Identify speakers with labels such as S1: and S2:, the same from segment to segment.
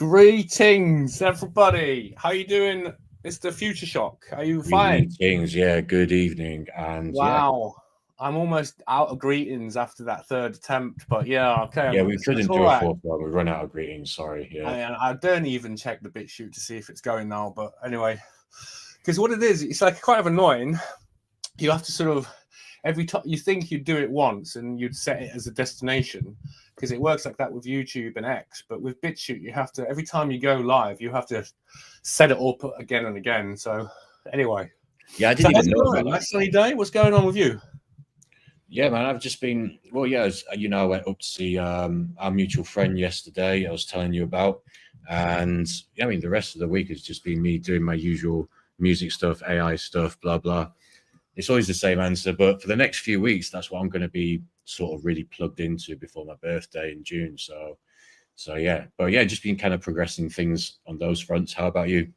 S1: Greetings, everybody. How you doing, Mr. Future Shock? Are you fine?
S2: Greetings, yeah. Good evening, and
S1: Wow, I'm almost out of greetings after that third attempt, but yeah, okay,
S2: yeah, we
S1: it's
S2: couldn't
S1: all
S2: do a
S1: right.
S2: fourth one. We run out of greetings. Sorry, yeah.
S1: I don't even check the bit shoot to see if it's going now, but anyway, because what it is, it's like kind of annoying. You have to sort of every time you think you'd do it once and you'd set it as a destination because it works like that with YouTube and X, but with BitChute you have to every time you go live you have to set it up again and again. So anyway,
S2: Yeah, I didn't even know about that.
S1: Nice sunny day. What's going on with you?
S2: Yeah, man, I've just been as you know, I went up to see our mutual friend yesterday. I was telling you about, and yeah, I mean, the rest of the week has just been me doing my usual music stuff, AI stuff, blah blah. It's always the same answer, but for the next few weeks, that's what I'm going to be sort of really plugged into before my birthday in June. So yeah, but yeah, just been kind of progressing things on those fronts. How about you?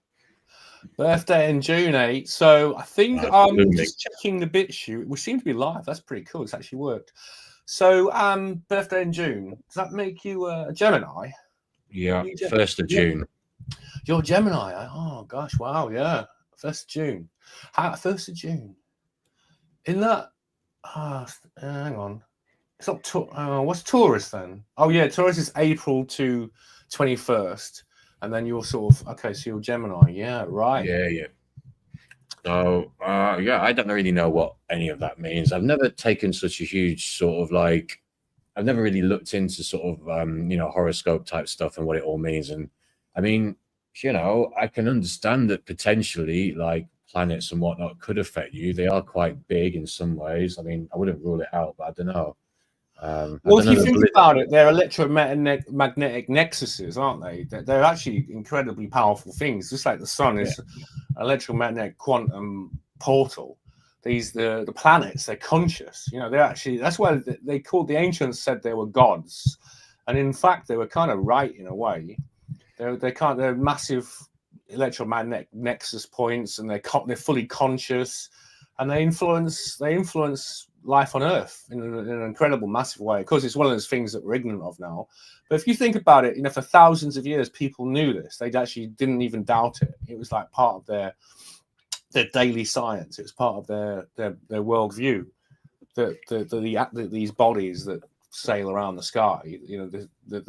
S1: Birthday in June, eh? So I think I'm just checking the bit shoot. We seem to be live. That's pretty cool. It's actually worked. So birthday in June. Does that make you a Gemini?
S2: Yeah, 1st of June.
S1: You're Gemini. Oh gosh, wow, yeah. 1st of June. 1st of June. In that, hang on. It's not what's Taurus then? Oh yeah, Taurus is April to 21st, and then you're sort of okay. So you're Gemini, yeah, right.
S2: Yeah. So yeah, I don't really know what any of that means. I've never taken such a huge sort of like. I've never really looked into sort of horoscope type stuff and what it all means. And I mean, I can understand that potentially like planets and whatnot could affect you. They are quite big in some ways. I mean, I wouldn't rule it out, but I don't know.
S1: Well, if you think about it, they're electromagnetic nexuses, aren't they? They're actually incredibly powerful things. Just like the sun is an electromagnetic quantum portal. The planets, they're conscious. They're actually, that's why they called, the ancients said they were gods, and in fact they were kind of right in a way. They're massive electromagnetic nexus points, and they're fully conscious, and they influence life on Earth in an incredible, massive way. Of course, it's one of those things that we're ignorant of now. But if you think about it, for thousands of years, people knew this. They actually didn't even doubt it. It was like part of their daily science. It was part of their worldview. That these bodies that sail around the sky, that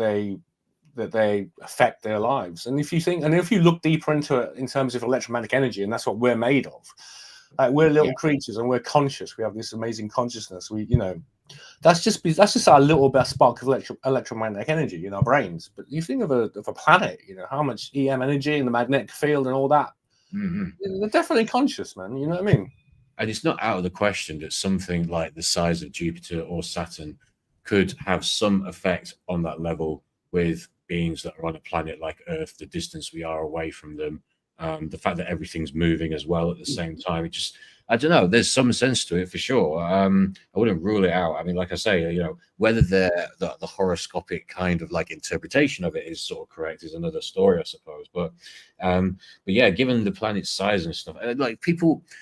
S1: they affect their lives. And if you look deeper into it in terms of electromagnetic energy, and that's what we're made of. We're little creatures, and we're conscious. We have this amazing consciousness. That's just our little bit spark of electromagnetic energy in our brains. But you think of a planet, how much EM energy and the magnetic field and all that.
S2: Mm-hmm.
S1: They're definitely conscious, man. You know what I mean?
S2: And it's not out of the question that something like the size of Jupiter or Saturn could have some effect on that level with beings that are on a planet like Earth, the distance we are away from them. The fact that everything's moving as well at the same time, I don't know. There's some sense to it for sure. I wouldn't rule it out. I mean, like I say, whether the horoscopic kind of like interpretation of it is sort of correct is another story, I suppose. But yeah, given the planet's size and stuff, like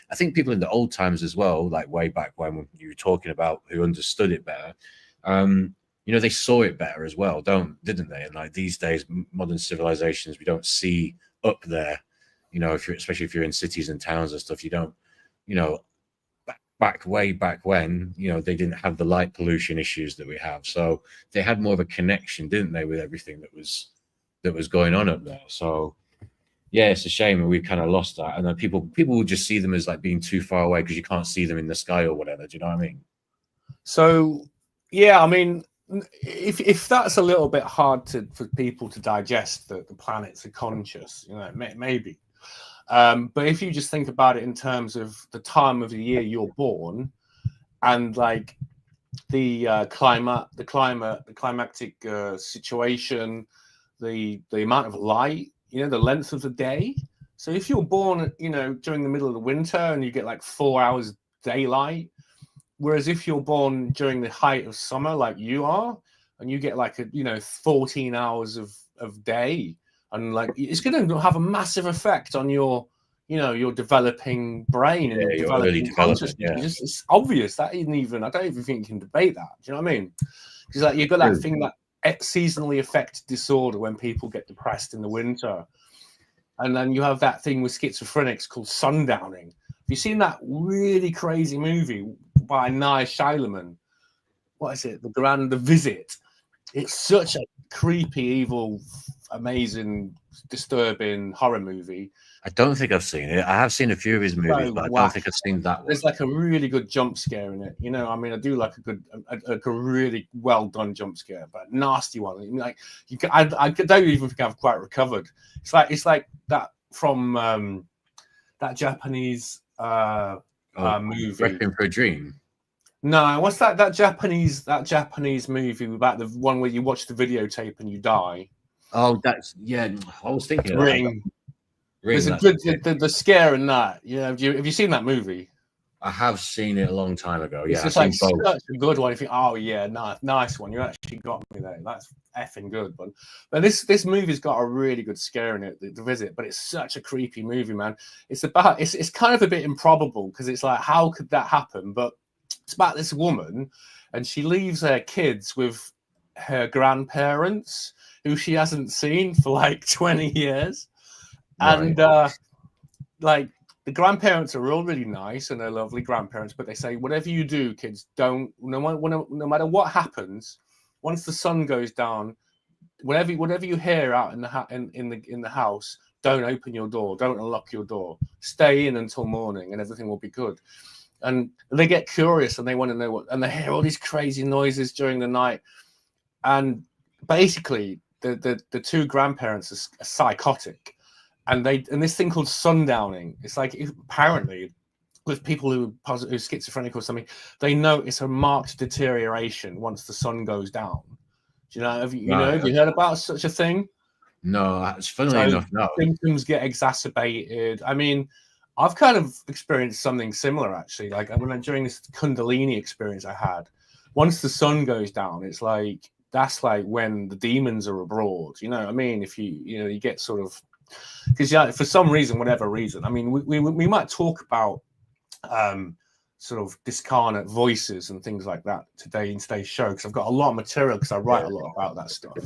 S2: I think people in the old times as well, like way back when you were talking about who understood it better. They saw it better as well, didn't they? And like these days, modern civilizations, we don't see up there. Especially if you're in cities and towns and stuff, you don't, way back when, they didn't have the light pollution issues that we have. So they had more of a connection, didn't they, with everything that was going on up there. So yeah, it's a shame that we've kind of lost that. And then people will just see them as like being too far away because you can't see them in the sky or whatever. Do you know what I mean?
S1: So yeah, I mean, if that's a little bit hard for people to digest, that the planets are conscious, maybe. But if you just think about it in terms of the time of the year you're born, and like the climatic situation, the amount of light, the length of the day. So if you're born, during the middle of the winter and you get like 4 hours daylight, whereas if you're born during the height of summer, like you are, and you get like 14 hours of day. And like it's going to have a massive effect on your developing brain and your developing consciousness.
S2: Yeah.
S1: It's obvious that I don't even think you can debate that. Do you know what I mean? Because like you've got that thing that seasonally affected disorder when people get depressed in the winter. And then you have that thing with schizophrenics called sundowning. Have you seen that really crazy movie by Nye Shyamalan? What is it? The Visit. It's such a creepy, evil, amazing, disturbing horror movie.
S2: I don't think I've seen it. I have seen a few of his movies, but I don't think I've seen that one.
S1: There's like a really good jump scare in it. You know, I mean, I do like a really well done jump scare, but a nasty one. Like I don't even think I've quite recovered. It's like that from that Japanese movie.
S2: Requiem for a Dream.
S1: No, what's that Japanese movie about the one where you watch the videotape and you die?
S2: Oh, that's I was thinking
S1: Ring. There's a good the scare in that. Yeah, have you seen that movie?
S2: I have seen it a long time ago. Yeah,
S1: it's just like such a good one. If you oh yeah, nice one. You actually got me there. That's effing good. But this movie's got a really good scare in it. The Visit, but it's such a creepy movie, man. It's kind of a bit improbable because it's like how could that happen? But it's about this woman, and she leaves her kids with her grandparents, who she hasn't seen for like 20 years. And like the grandparents are all really nice and they're lovely grandparents, but they say, whatever you do, kids, don't, no matter what happens, once the sun goes down, whatever you hear out in the house, don't open your door, don't unlock your door, stay in until morning and everything will be good. And they get curious and they want to know and they hear all these crazy noises during the night. And basically the two grandparents are psychotic. And this thing called sundowning, it's like apparently with people who are schizophrenic or something, they notice a marked deterioration once the sun goes down. Do you know? Have you heard about such a thing?
S2: No, it's funnily enough, no.
S1: Symptoms get exacerbated. I mean, I've kind of experienced something similar actually. Like during this Kundalini experience I had, once the sun goes down, it's like that's like when the demons are abroad. You know what I mean? If you get sort of because for some reason, whatever reason, I mean, we might talk about sort of discarnate voices and things like that today in today's show because I've got a lot of material because I write a lot about that stuff.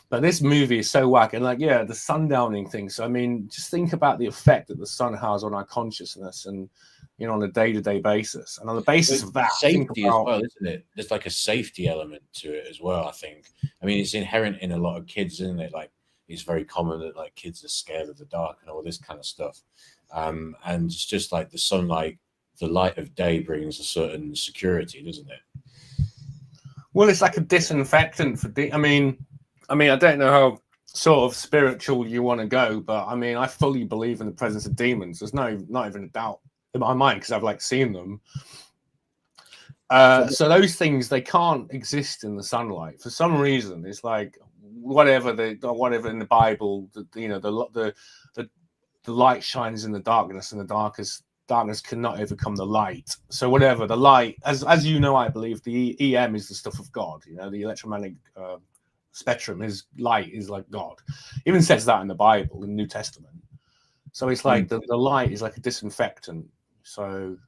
S1: But this movie is so whack and like the sundowning thing. So I mean, just think about the effect that the sun has on our consciousness and on a day-to-day basis. And on the basis of that,
S2: safety as well, isn't it? There's like a safety element to it as well. I think. I mean, it's inherent in a lot of kids, isn't it? Like. It's very common that like kids are scared of the dark and all this kind of stuff. And it's just like the sunlight, the light of day brings a certain security, doesn't it?
S1: Well, it's like a disinfectant for I mean, I don't know how sort of spiritual you want to go, but I mean, I fully believe in the presence of demons. There's not even a doubt in my mind because I've like seen them. So those things, they can't exist in the sunlight for some reason. It's like whatever in the Bible, the light shines in the darkness, and the darkness cannot overcome the light. So whatever the light, as you know, I believe the EM is the stuff of God. The electromagnetic spectrum is light, is like God. It even says that in the Bible, in the New Testament. So it's like the light is like a disinfectant. So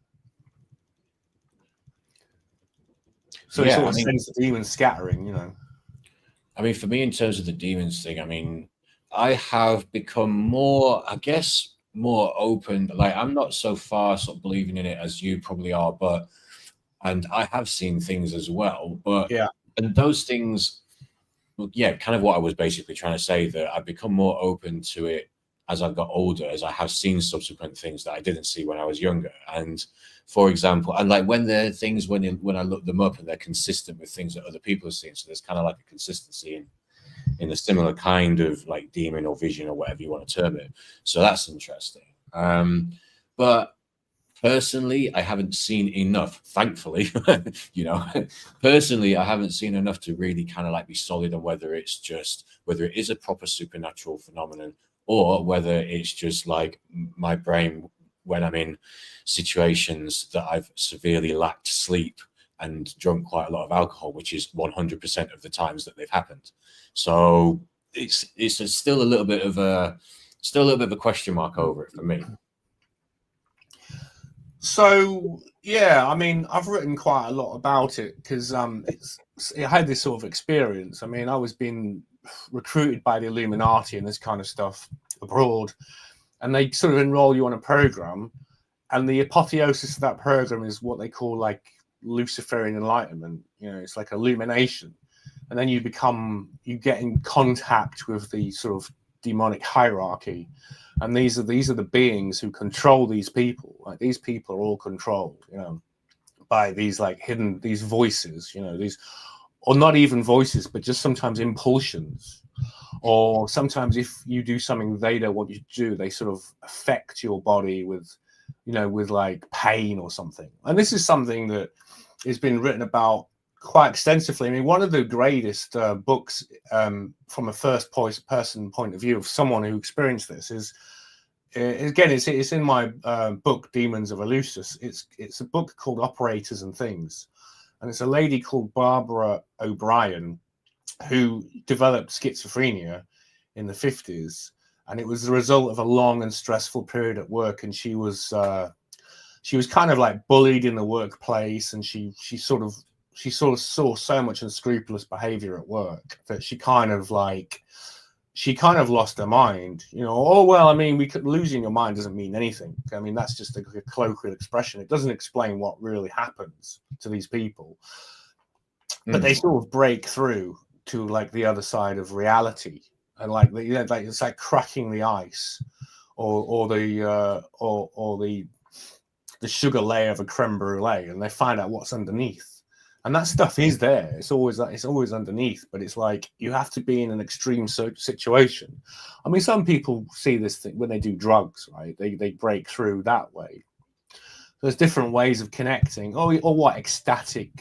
S1: it sort of sends the demons scattering,
S2: I mean, for me, in terms of the demons thing, I mean, I have become more open. Like, I'm not so far sort of believing in it as you probably are, and I have seen things as well. But and those things, kind of what I was basically trying to say, that I've become more open to it as I've got older, as I have seen subsequent things that I didn't see when I was younger. And for example, and like when they're things when I look them up and they're consistent with things that other people have seen, so there's kind of like a consistency in a similar kind of like demon or vision or whatever you want to term it. So that's interesting. But personally, I haven't seen enough, thankfully. Personally, I haven't seen enough to really kind of like be solid on whether it is a proper supernatural phenomenon or whether it's just like my brain when I'm in situations that I've severely lacked sleep and drunk quite a lot of alcohol, which is 100% of the times that they've happened. So it's still a little bit of a question mark over it for me.
S1: So yeah, I mean, I've written quite a lot about it because it had this sort of experience. I mean, I was being recruited by the Illuminati and this kind of stuff abroad, and they sort of enroll you on a program, and the apotheosis of that program is what they call like Luciferian enlightenment. You know, it's like illumination, and then you get in contact with the sort of demonic hierarchy, and these are the beings who control these people. Like these people are all controlled, you know, by these like hidden these voices, you know, these, or not even voices, but just sometimes impulsions, or sometimes if you do something they don't want you to do, they sort of affect your body with, you know, with like pain or something. And this is something that has been written about quite extensively. I mean, one of the greatest books from a first person point of view of someone who experienced this is, again, it's in my book Demons of Eleusis. It's a book called Operators and Things, and it's a lady called Barbara O'Brien who developed schizophrenia in the 50s, and it was the result of a long and stressful period at work. And she was kind of like bullied in the workplace, and she sort of saw so much unscrupulous behavior at work that she kind of lost her mind, you know. Oh, well, I mean, losing your mind doesn't mean anything. I mean, that's just a colloquial expression. It doesn't explain what really happens to these people. But they sort of break through to like the other side of reality, and like it's like cracking the ice, or the sugar layer of a creme brulee, and they find out what's underneath. And that stuff is there. It's always underneath, but it's like you have to be in an extreme situation. I mean, some people see this thing when they do drugs, right? They break through that way. There's different ways of connecting. Or what, ecstatic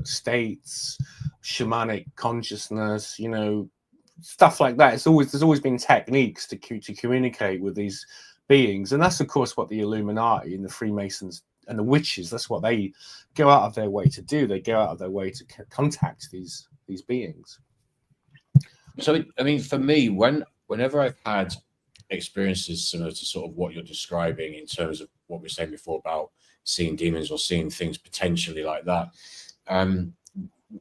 S1: states, shamanic consciousness, you know, stuff like that. There's always been techniques to communicate with these beings, and that's of course what the Illuminati and the Freemasons and the witches, that's what they go out of their way to do. They go out of their way to contact these beings.
S2: So, I mean, for me, whenever I've had experiences similar to sort of what you're describing in terms of what we were saying before about seeing demons or seeing things potentially like that,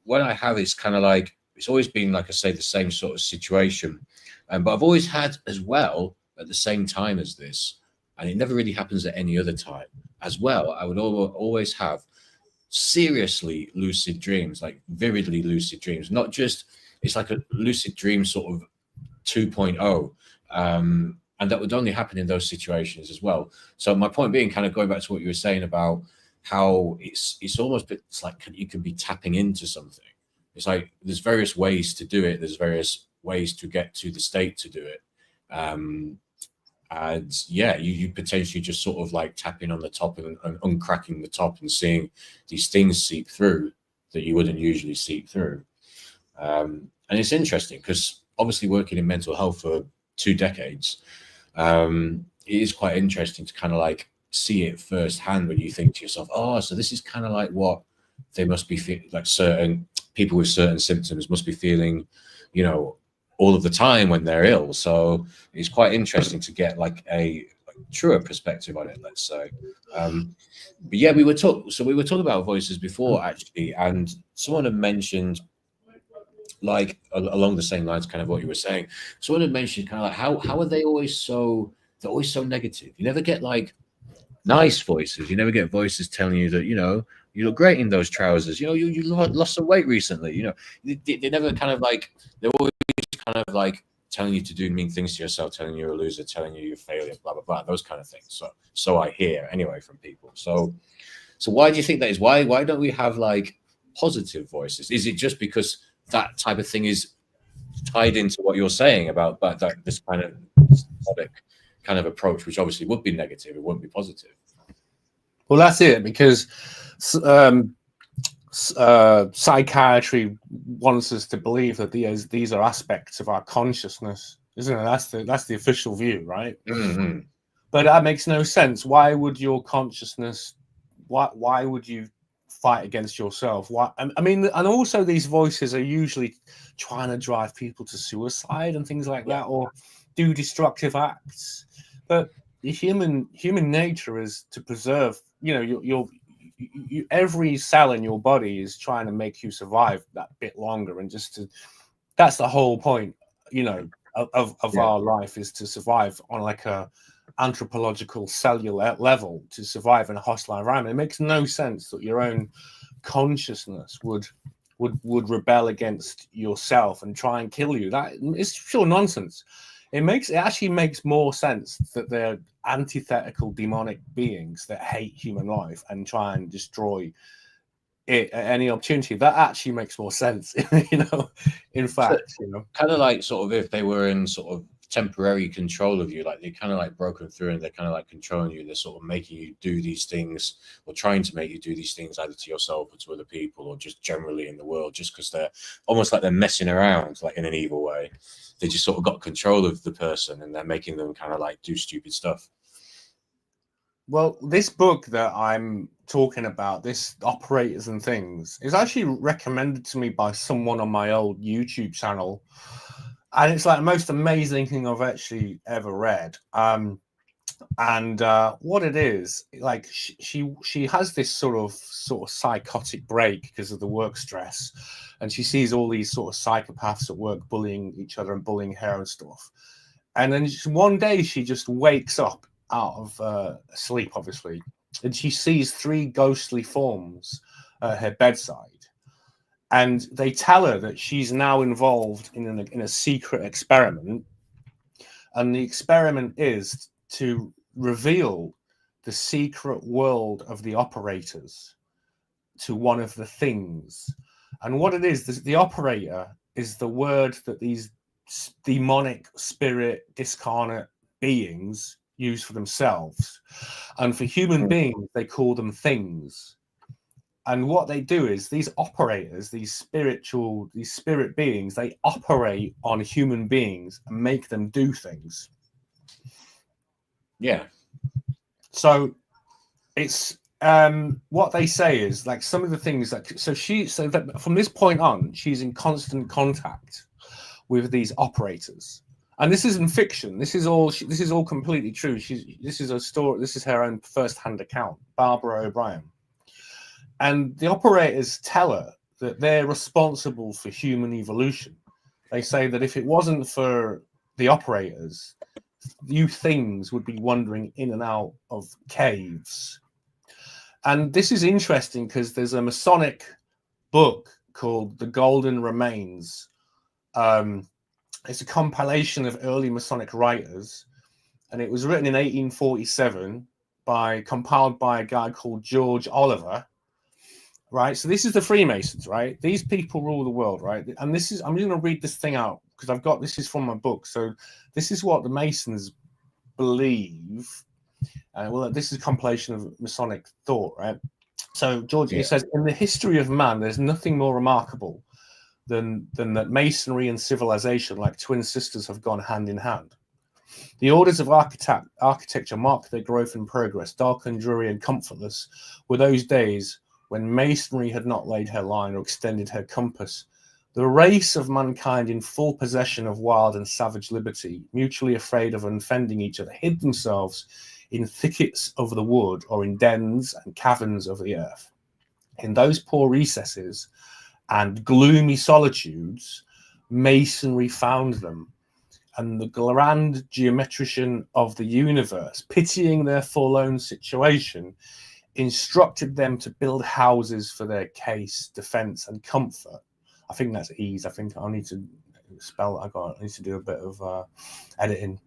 S2: when I have, it's kind of like, it's always been, like I say, the same sort of situation. But I've always had as well, at the same time as this, and it never really happens at any other time as well, I would always have seriously lucid dreams, like vividly lucid dreams. Not just, it's like a lucid dream sort of 2.0, and that would only happen in those situations as well. So my point being, kind of going back to what you were saying about how it's almost, it's like you could be tapping into something. It's like there's various ways to do it. There's various ways to get to the state to do it. And yeah, you potentially just sort of like tapping on the top and uncracking the top and seeing these things seep through that you wouldn't usually seep through. And it's interesting because obviously working in mental health for 2 decades, it is quite interesting to kind of like see it firsthand when you think to yourself, oh, so this is kind of like what they must be feeling, like certain people with certain symptoms must be feeling, you know, all of the time when they're ill. So it's quite interesting to get like a truer perspective on it, let's say. But yeah, we were talking about voices before actually, and someone had mentioned, like along the same lines, kind of what you were saying. Someone had mentioned kind of like how are they always so, they're always so negative. You never get like nice voices. You never get voices telling you that, you know, you look great in those trousers. You know, you lost some weight recently. You know, they never kind of like, they're always kind of like telling you to do mean things to yourself, telling you you're a loser, telling you you're a failure, blah, blah, blah, those kind of things. So I hear anyway from people. So why do you think that is? Why don't we have like positive voices? Is it just because that type of thing is tied into what you're saying about that this kind of kind of approach, which obviously would be negative, it wouldn't be positive?
S1: Well, that's it, because psychiatry wants us to believe that these are aspects of our consciousness, isn't it? That's the official view, right?
S2: Mm-hmm.
S1: But that makes no sense. Why would your consciousness? Why would you fight against yourself? Why? I mean, and also these voices are usually trying to drive people to suicide and things like that, or do destructive acts. But human nature is to preserve. You know, every cell in your body is trying to make you survive that bit longer, and just to, that's the whole point, you know, of our life, is to survive on like a anthropological cellular level, to survive in a hostile environment. It makes no sense that your own consciousness would rebel against yourself and try and kill you. That is pure nonsense. It actually makes more sense that they're antithetical demonic beings that hate human life and try and destroy it at any opportunity. That actually makes more sense, you know, in fact.
S2: So, you know, kind of like sort of if they were in sort of temporary control of you, like they're kind of like broken through and they're kind of like controlling you. They're sort of making you do these things, or trying to make you do these things, either to yourself or to other people, or just generally in the world, just because they're almost like they're messing around, like in an evil way. They just sort of got control of the person and they're making them kind of like do stupid stuff.
S1: Well, this book that I'm talking about, this Operators and Things, is actually recommended to me by someone on my old YouTube channel. And it's like the most amazing thing I've actually ever read. What it is, like she has this sort of psychotic break because of the work stress, and she sees all these sort of psychopaths at work bullying each other and bullying her and stuff. And then one day she just wakes up out of sleep, obviously, and she sees 3 ghostly forms at her bedside. And they tell her that she's now involved in a secret experiment. And the experiment is to reveal the secret world of the operators to one of the things. And what it is, the operator is the word that these demonic spirit discarnate beings use for themselves. And for human beings, they call them things. And what they do is these operators, these spirit beings, they operate on human beings and make them do things.
S2: Yeah.
S1: So it's what they say is like some of the things that so that from this point on, she's in constant contact with these operators. And this isn't fiction. This is all completely true. This is a story. This is her own first-hand account, Barbara O'Brien. And the operators tell her that they're responsible for human evolution. They say that if it wasn't for the operators, you things would be wandering in and out of caves. And this is interesting because there's a Masonic book called The Golden Remains. It's a compilation of early Masonic writers, and it was written in 1847 compiled by a guy called George Oliver. Right, so this is the Freemasons, right? These people rule the world, right? And I'm just going to read this thing out because this is from my book. So this is what the Masons believe. Well, this is a compilation of Masonic thought, right? So George, he says, in the history of man, there's nothing more remarkable than that Masonry and civilization, like twin sisters, have gone hand in hand. The orders of architecture mark their growth and progress. Dark and dreary and comfortless were those days when Masonry had not laid her line or extended her compass. The race of mankind, in full possession of wild and savage liberty, mutually afraid of offending each other, hid themselves in thickets of the wood or in dens and caverns of the earth. In those poor recesses and gloomy solitudes, Masonry found them, and the grand geometrician of the universe, pitying their forlorn situation, instructed them to build houses for their case, defense, and comfort. I think that's ease. I think I need to spell. I need to do a bit of editing.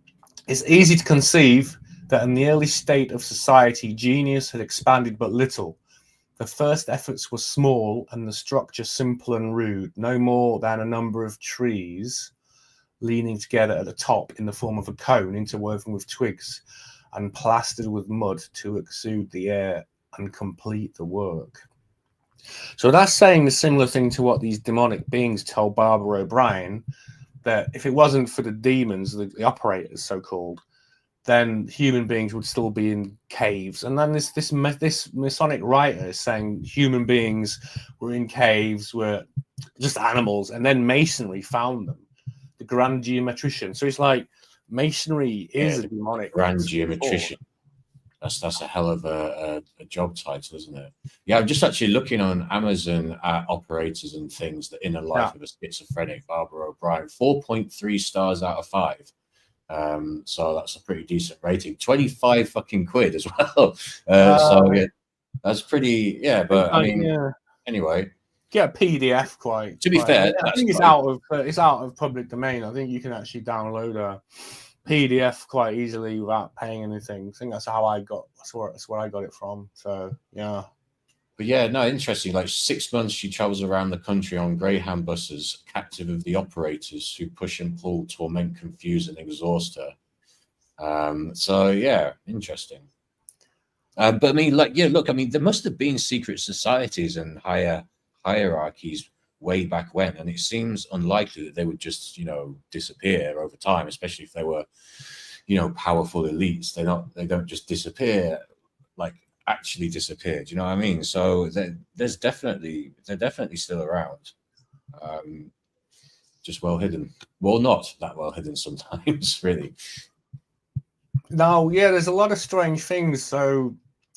S1: It's easy to conceive that in the early state of society, genius had expanded but little. The first efforts were small and the structure simple and rude, no more than a number of trees leaning together at the top in the form of a cone interwoven with twigs and plastered with mud to exude the air and complete the work. So that's saying the similar thing to what these demonic beings told Barbara O'Brien, that if it wasn't for the demons, the operators so-called, then human beings would still be in caves. And then this Masonic writer is saying human beings were in caves, were just animals, and then Masonry found them, the grand geometrician. So it's like masonry is a demonic
S2: grand geometrician. That's a hell of a job title, isn't it? Yeah, I'm just actually looking on Amazon at operators and things. The Inner Life of a Schizophrenic, Barbara O'Brien, 4.3 stars out of 5. So that's a pretty decent rating. 25 fucking quid as well. So yeah, that's pretty. Yeah, but I mean, anyway,
S1: get a PDF quite.
S2: To be fair,
S1: I think it's out of public domain. I think you can actually download a PDF quite easily without paying anything. I think that's how I got. That's where I got it from. So yeah.
S2: But yeah, no, interesting. Like 6 months, she travels around the country on Greyhound buses, captive of the operators who push and pull, torment, confuse, and exhaust her. So yeah, interesting. But I mean, like, yeah, look, I mean, there must have been secret societies and higher hierarchies way back when, and it seems unlikely that they would just, disappear over time, especially if they were, powerful elites. They don't just disappear, like actually disappear. Do you know what I mean? So they're definitely still around. Just well hidden. Well, not that well hidden sometimes, really.
S1: No, yeah, there's a lot of strange things. So,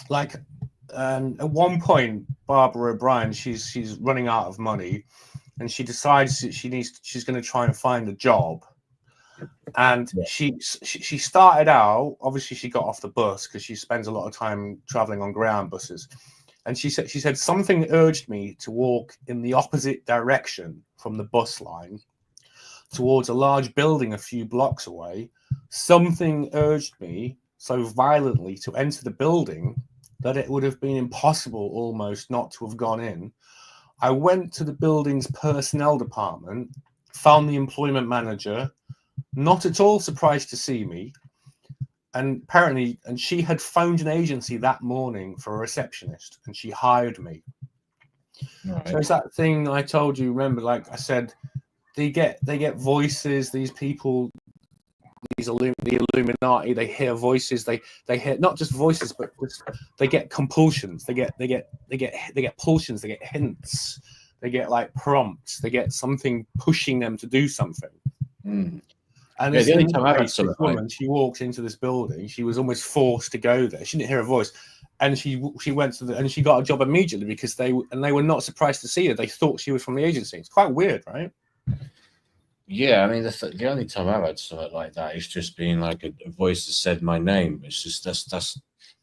S1: like, at one point, Barbara O'Brien, she's running out of money, and she decides that she's going to try and find a job. And she started out. Obviously, she got off the bus because she spends a lot of time traveling on Greyhound buses. And she said something urged me to walk in the opposite direction from the bus line towards a large building a few blocks away. Something urged me so violently to enter the building that it would have been impossible almost not to have gone in. I went to the building's personnel department, found the employment manager, not at all surprised to see me, and she had phoned an agency that morning for a receptionist, and she hired me. Right. So it's that thing I told you, remember, like I said, they get voices, these people, the Illuminati, they hear voices, they hear not just voices, but they get compulsions, they get pulsions, they get hints, they get like prompts, they get something pushing them to do something. And
S2: the only time I've had
S1: this woman, she walked into this building, she was almost forced to go there. She didn't hear a voice, and she went to and she got a job immediately because they were not surprised to see her. They thought she was from the agency. It's quite weird, right?
S2: Yeah, I mean, the only time I've had something like that is just being like a voice that said my name. It's just that's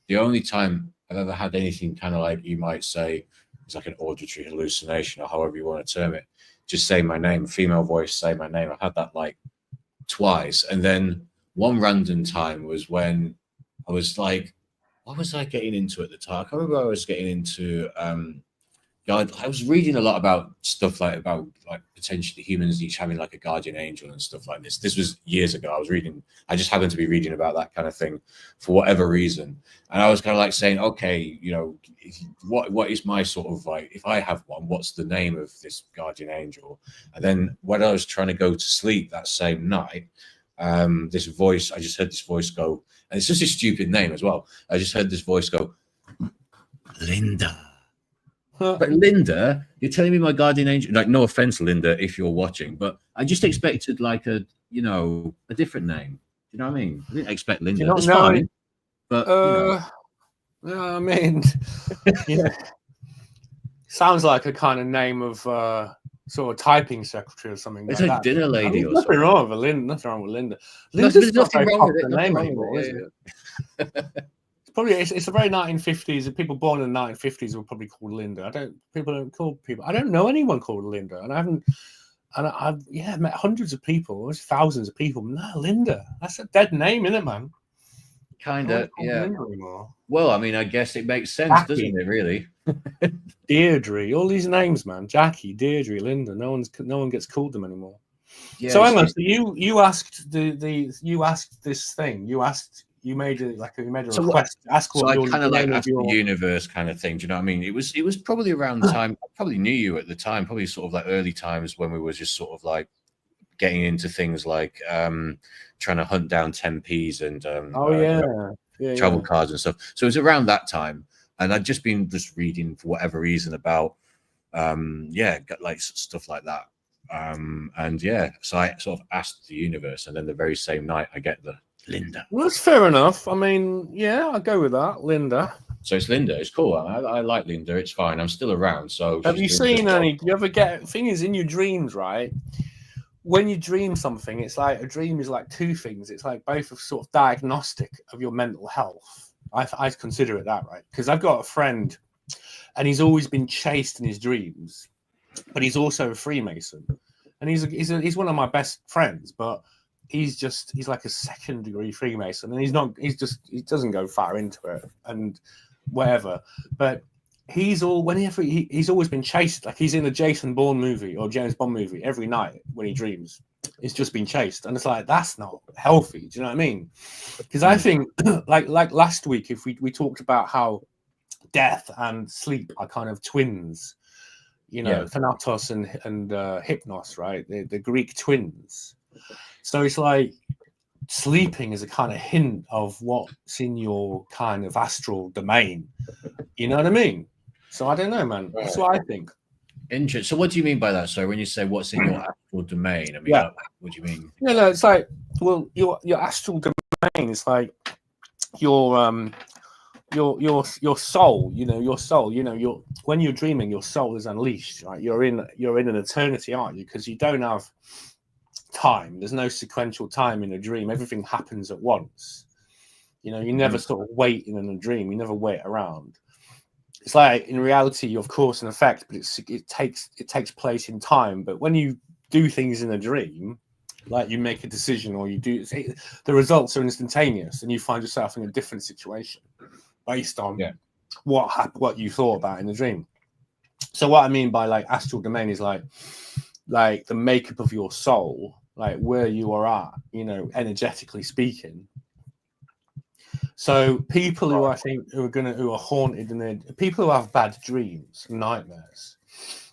S2: the only time I've ever had anything kind of like you might say it's like an auditory hallucination or however you want to term it. Just say my name, female voice say my name. I've had that like twice, and then one random time was when I was like, what was I getting into at the time? I can't remember. I was getting into I was reading a lot about stuff about potentially humans each having like a guardian angel and stuff like this. This was years ago. I just happened to be reading about that kind of thing for whatever reason. And I was kind of like saying, okay, what is my sort of like, if I have one, what's the name of this guardian angel? And then when I was trying to go to sleep that same night, I just heard this voice go, and it's just a stupid name as well. I just heard this voice go, Linda. But Linda, you're telling me my guardian angel, like, no offense, Linda, if you're watching, but I just expected like a different name. You know what I mean? I didn't expect Linda. It's fine. But
S1: I mean, sounds like a kind of name of sort of typing secretary or something.
S2: It's like a dinner lady or something.
S1: Nothing wrong with Linda. Nothing wrong with Linda.
S2: There's nothing wrong with it. Name anymore, is it?
S1: It's a very 1950s. People born in the 1950s were probably called Linda. People don't call people. I don't know anyone called Linda, and I've met hundreds of people, thousands of people. No, Linda. That's a dead name, isn't it, man?
S2: Kind of, yeah. Well, I mean, I guess it makes sense, Jackie, doesn't it? Really.
S1: Deirdre, all these names, man. Jackie, Deirdre, Linda. No one gets called them anymore.
S2: Yeah,
S1: so, Emma, you asked you asked this thing. You made a request. Ask what
S2: so I kind of like asked the universe kind of thing. Do you know what I mean? It was probably around the time. I probably knew you at the time. Probably sort of like early times when we were just sort of like getting into things like trying to hunt down 10p's and travel cards and stuff. So it was around that time, and I'd just been reading for whatever reason about like stuff like that. And yeah, so I sort of asked the universe, and then the very same night I get the Linda.
S1: Well, that's fair enough. I mean, yeah, I'll go with that, Linda.
S2: So it's Linda. It's cool. I like Linda. It's fine. I'm still around. So
S1: have you seen any? Do you ever get? Thing is, in your dreams, right? When you dream something, it's like a dream is like two things. It's like both of sort of diagnostic of your mental health. I consider it that, right? Because I've got a friend, and he's always been chased in his dreams, but he's also a Freemason, and he's one of my best friends, but he's like a second degree Freemason, and he doesn't go far into it and whatever, but he's always been chased. Like he's in a Jason Bourne movie or James Bond movie every night when he dreams. It's just been chased, and it's like that's not healthy. Do you know what I mean? Because I think like last week, if we talked about how death and sleep are kind of twins, you know, Thanatos and Hypnos, right? The Greek twins. So it's like sleeping is a kind of hint of what's in your kind of astral domain. You know what I mean? So I don't know, man. Right. That's what I think.
S2: Interesting. So what do you mean by that? So when you say what's in your astral domain, I mean, what do you mean?
S1: No, it's like, well, your astral domain is like your soul. You know, your soul. You know, when you're dreaming, your soul is unleashed. Right? You're in an eternity, aren't you? Because you don't have time. There's no sequential time in a dream. Everything happens at once. You know, you never sort of wait in a dream. You never wait around. It's like in reality, of course, an effect, but it takes place in time. But when you do things in a dream, like you make a decision or you do, the results are instantaneous, and you find yourself in a different situation based on what you thought about in the dream. So what I mean by like astral domain is like the makeup of your soul, like where you are at, you know, energetically speaking. So people who I think who are haunted and people who have bad dreams, nightmares,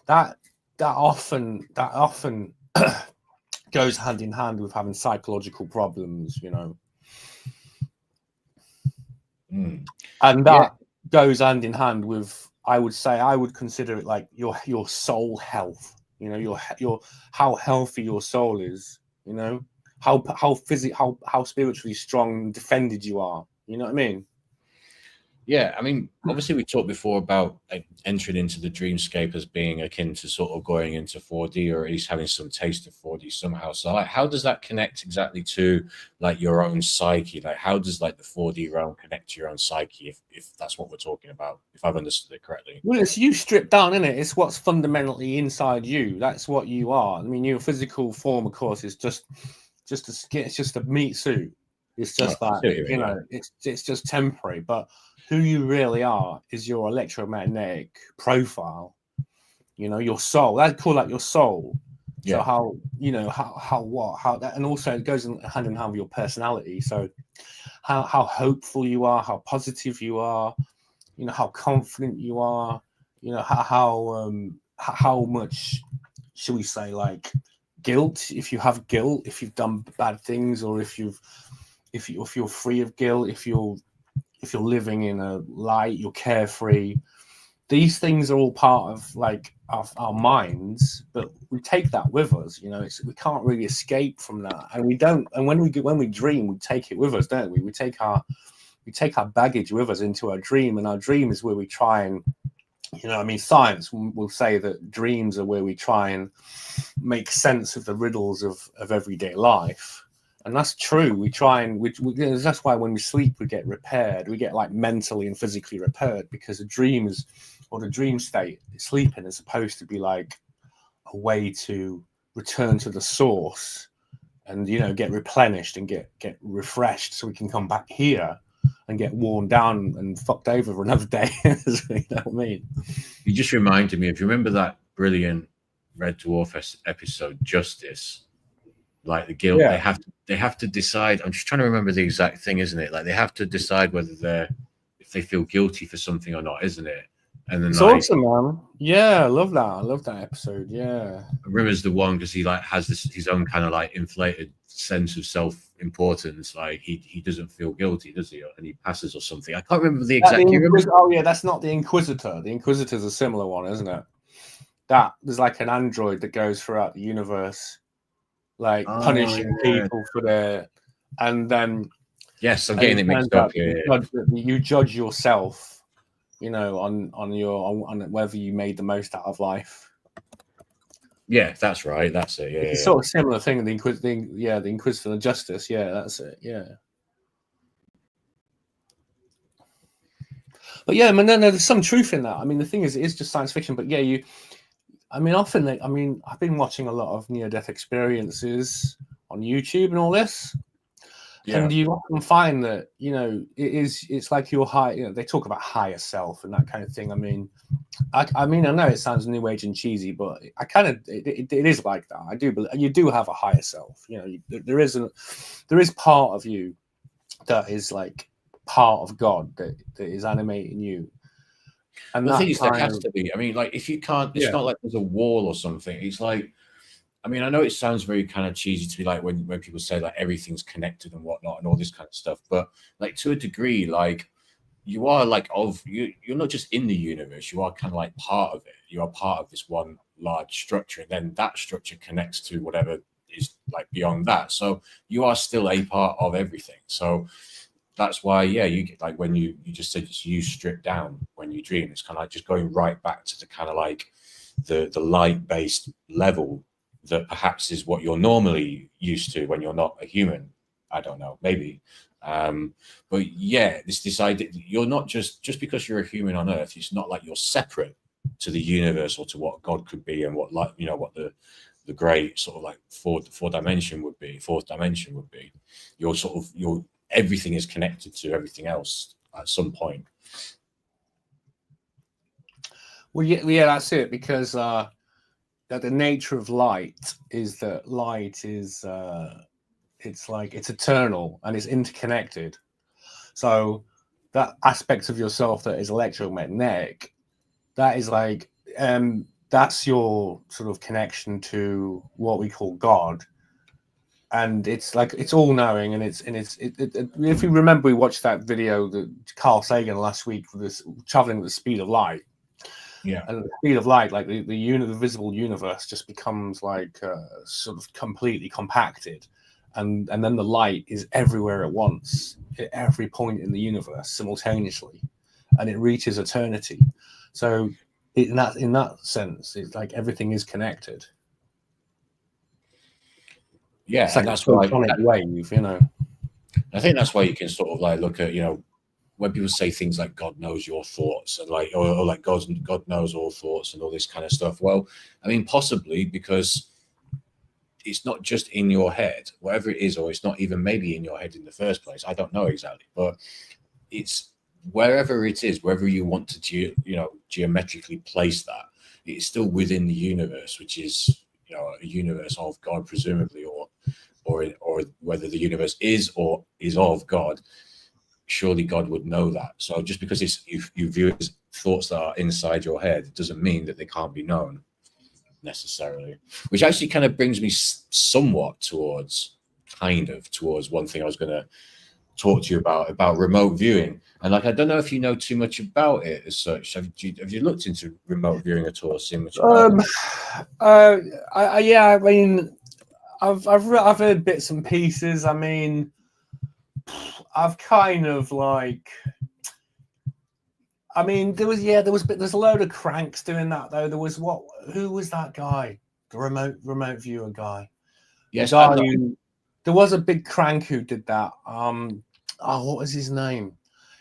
S1: that often goes hand in hand with having psychological problems, you know. And that goes hand in hand with, I would consider it like your soul health. You know, your how healthy your soul is. You know, how spiritually strong and defended you are. You know what I mean?
S2: Yeah, I mean, obviously we talked before about entering into the dreamscape as being akin to sort of going into 4D, or at least having some taste of 4D somehow. So like, how does that connect exactly to like your own psyche? Like how does like the 4D realm connect to your own psyche, if that's what we're talking about, if I've understood it correctly?
S1: Well, it's you stripped down, isn't it? It's what's fundamentally inside you. That's what you are. I mean, your physical form, of course, is just a meat suit. It's just you know, it's just temporary. But who you really are is your electromagnetic profile. You know, your soul. I'd call that your soul. Yeah. So how, you know, how that, and also it goes hand in hand with your personality. So how hopeful you are, how positive you are, you know, how confident you are, you know, how much, should we say, like guilt, if you have guilt, if you've done bad things, or if you're free of guilt, if you're living in a light, you're carefree. These things are all part of like our minds, but we take that with us. You know, we can't really escape from that, and we don't. And when we dream, we take it with us, don't we? We take our baggage with us into our dream, and our dream is where we try and, you know, I mean, science will say that dreams are where we try and make sense of the riddles of everyday life. And that's true. We try and that's why when we sleep, we get repaired. We get like mentally and physically repaired, because the dream the dream state, sleeping, is supposed to be like a way to return to the source and, you know, get replenished and get refreshed, so we can come back here and get worn down and fucked over for another day. You know what I mean?
S2: You just reminded me, if you remember that brilliant Red Dwarf episode, Justice, like the guilt, they have to decide. I'm just trying to remember the exact thing, isn't it? Like they have to decide whether if they feel guilty for something or not, isn't it? And then
S1: it's awesome, man. Yeah, I love that episode. Yeah,
S2: Rimmer's the one, because he like has his own kind of like inflated sense of self-importance. Like he doesn't feel guilty, does he? And he passes or something. I can't remember the exact.
S1: Oh yeah, that's not the Inquisitor. The Inquisitor's a similar one, isn't it? that there's like an android that goes throughout the universe, like punishing people for their, and then
S2: yes, I'm getting it mixed up.
S1: You judge yourself, you know, on whether you made the most out of life.
S2: Yeah, that's right. That's it. Yeah,
S1: it's a sort of similar thing. The Inquisitor and Justice. Yeah, that's it. Yeah. But yeah, I mean, no, there's some truth in that. I mean, the thing is, it is just science fiction. But yeah, I mean, often, I've been watching a lot of near-death experiences on YouTube and all this. Yeah. And you often find that, you know, it's like your high, you know, they talk about higher self and that kind of thing. I mean, I know it sounds new age and cheesy, but I kind of, it is like that. I do believe you do have a higher self. You know, there is part of you that is like part of God that is animating you.
S2: And the thing is, there has to be. I mean, like, if you can't, it's not like there's a wall or something. It's like, I mean, I know it sounds very kind of cheesy to be like when people say like everything's connected and whatnot and all this kind of stuff, but like to a degree, like you are like you're not just in the universe, you are kind of like part of it. You are part of this one large structure, and then that structure connects to whatever is like beyond that. So you are still a part of everything. So that's why, yeah, you get like when you just said you strip down when you dream, it's kind of like just going right back to the kind of like the light-based level that perhaps is what you're normally used to when you're not a human. I don't know, maybe. But yeah, this idea, you're not just because you're a human on Earth, it's not like you're separate to the universe or to what God could be and what, like, you know, what the great sort of like fourth dimension would be. You're sort of, everything is connected to everything else at some point.
S1: Well, yeah, that's it, because that the nature of light is that light is it's like it's eternal and it's interconnected. So that aspect of yourself that is electromagnetic, that is like that's your sort of connection to what we call God. And it's like it's all knowing, and if you remember, we watched that video that Carl Sagan last week for this traveling at the speed of light.
S2: Yeah,
S1: and the speed of light, like the visible universe just becomes like sort of completely compacted, and then the light is everywhere at once, at every point in the universe simultaneously, and it reaches eternity. So in that sense, it's like everything is connected.
S2: Yeah,
S1: it's like
S2: and that's why
S1: wave, you know.
S2: I think that's why you can sort of like look at, you know, when people say things like God knows your thoughts and like, or like God knows all thoughts and all this kind of stuff. Well, I mean, possibly because it's not just in your head, whatever it is, or it's not even maybe in your head in the first place. I don't know exactly, but it's wherever it is, wherever you want to, geometrically place that, it's still within the universe, which is, you know, a universe of God, presumably, or whether the universe is or is of God. Surely God would know that. So just because you view it as thoughts that are inside your head doesn't mean that they can't be known necessarily. Which actually kind of brings me somewhat towards one thing I was going to talk to you about remote viewing. And like, I don't know if you know too much about it as such. Have you looked into remote viewing at all? Seen much about it?
S1: I mean, I've heard bits and pieces. I mean, I've kind of like, I mean, there's a load of cranks doing that though. Who was that guy? The remote viewer guy.
S2: Yes,
S1: there was a big crank who did that. What was his name?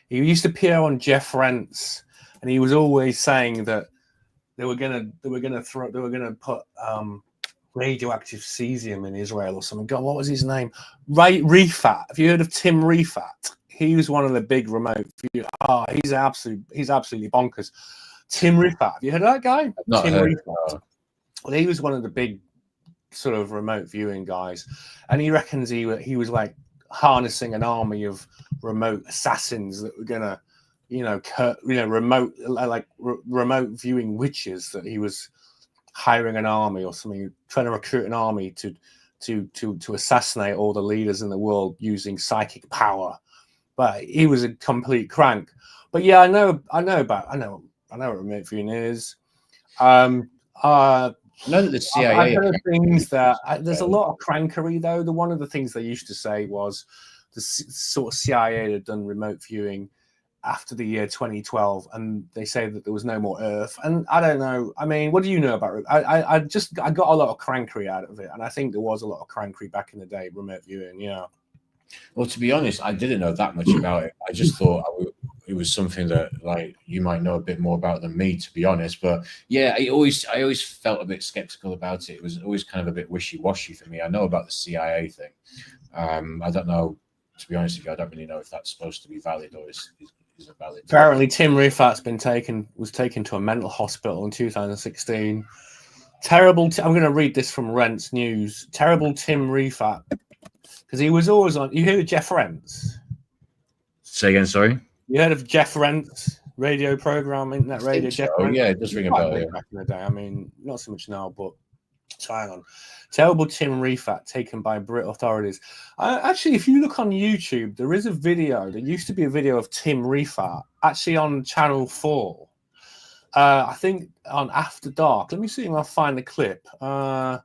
S1: He used to appear on Jeff Rent's, and he was always saying that they were gonna put radioactive cesium in Israel or something. God, what was his name? Rifat. Have you heard of Tim Rifat? He was one of the big remote. He's absolutely bonkers. Tim Rifat. Have you heard of that guy? Tim Rifat. Well, he was one of the big sort of remote viewing guys, and he reckons he was like harnessing an army of remote assassins that were gonna, remote viewing witches, that he was hiring an army or something, trying to recruit an army to assassinate all the leaders in the world using psychic power. But he was a complete crank. But yeah, I know what remote viewing is.
S2: know that the CIA.
S1: I've heard things that there's a lot of crankery though. One of the things they used to say was the sort of CIA had done remote viewing after the year 2012, and they say that there was no more Earth. And I don't know. I mean, what do you know about it? I got a lot of crankery out of it, and I think there was a lot of crankery back in the day, remote viewing. Yeah.
S2: Well, to be honest, I didn't know that much about it. I just thought it was something that like you might know a bit more about than me, to be honest. But yeah, I always felt a bit skeptical about it. It was always kind of a bit wishy-washy for me. I know about the CIA thing. I don't know, to be honest with you, I don't really know if that's supposed to be valid or is it valid.
S1: Apparently, Tim Riffat's was taken to a mental hospital in 2016. Terrible. I'm going to read this from Rent's News. Terrible Tim Riffat. Because he was always on. You heard of Jeff Rent's?
S2: Say again, sorry.
S1: You heard of Jeff Rent's radio program, internet radio? Jeff Rent?
S2: Yeah, it does ring a bell. Yeah.
S1: Back in the day, I mean, not so much now, but hang on. Terrible Tim Riffat taken by Brit authorities. Actually, if you look on YouTube, there is a video. There used to be a video of Tim Riffat actually on Channel 4. I think on After Dark. Let me see if I'll find the clip.
S2: So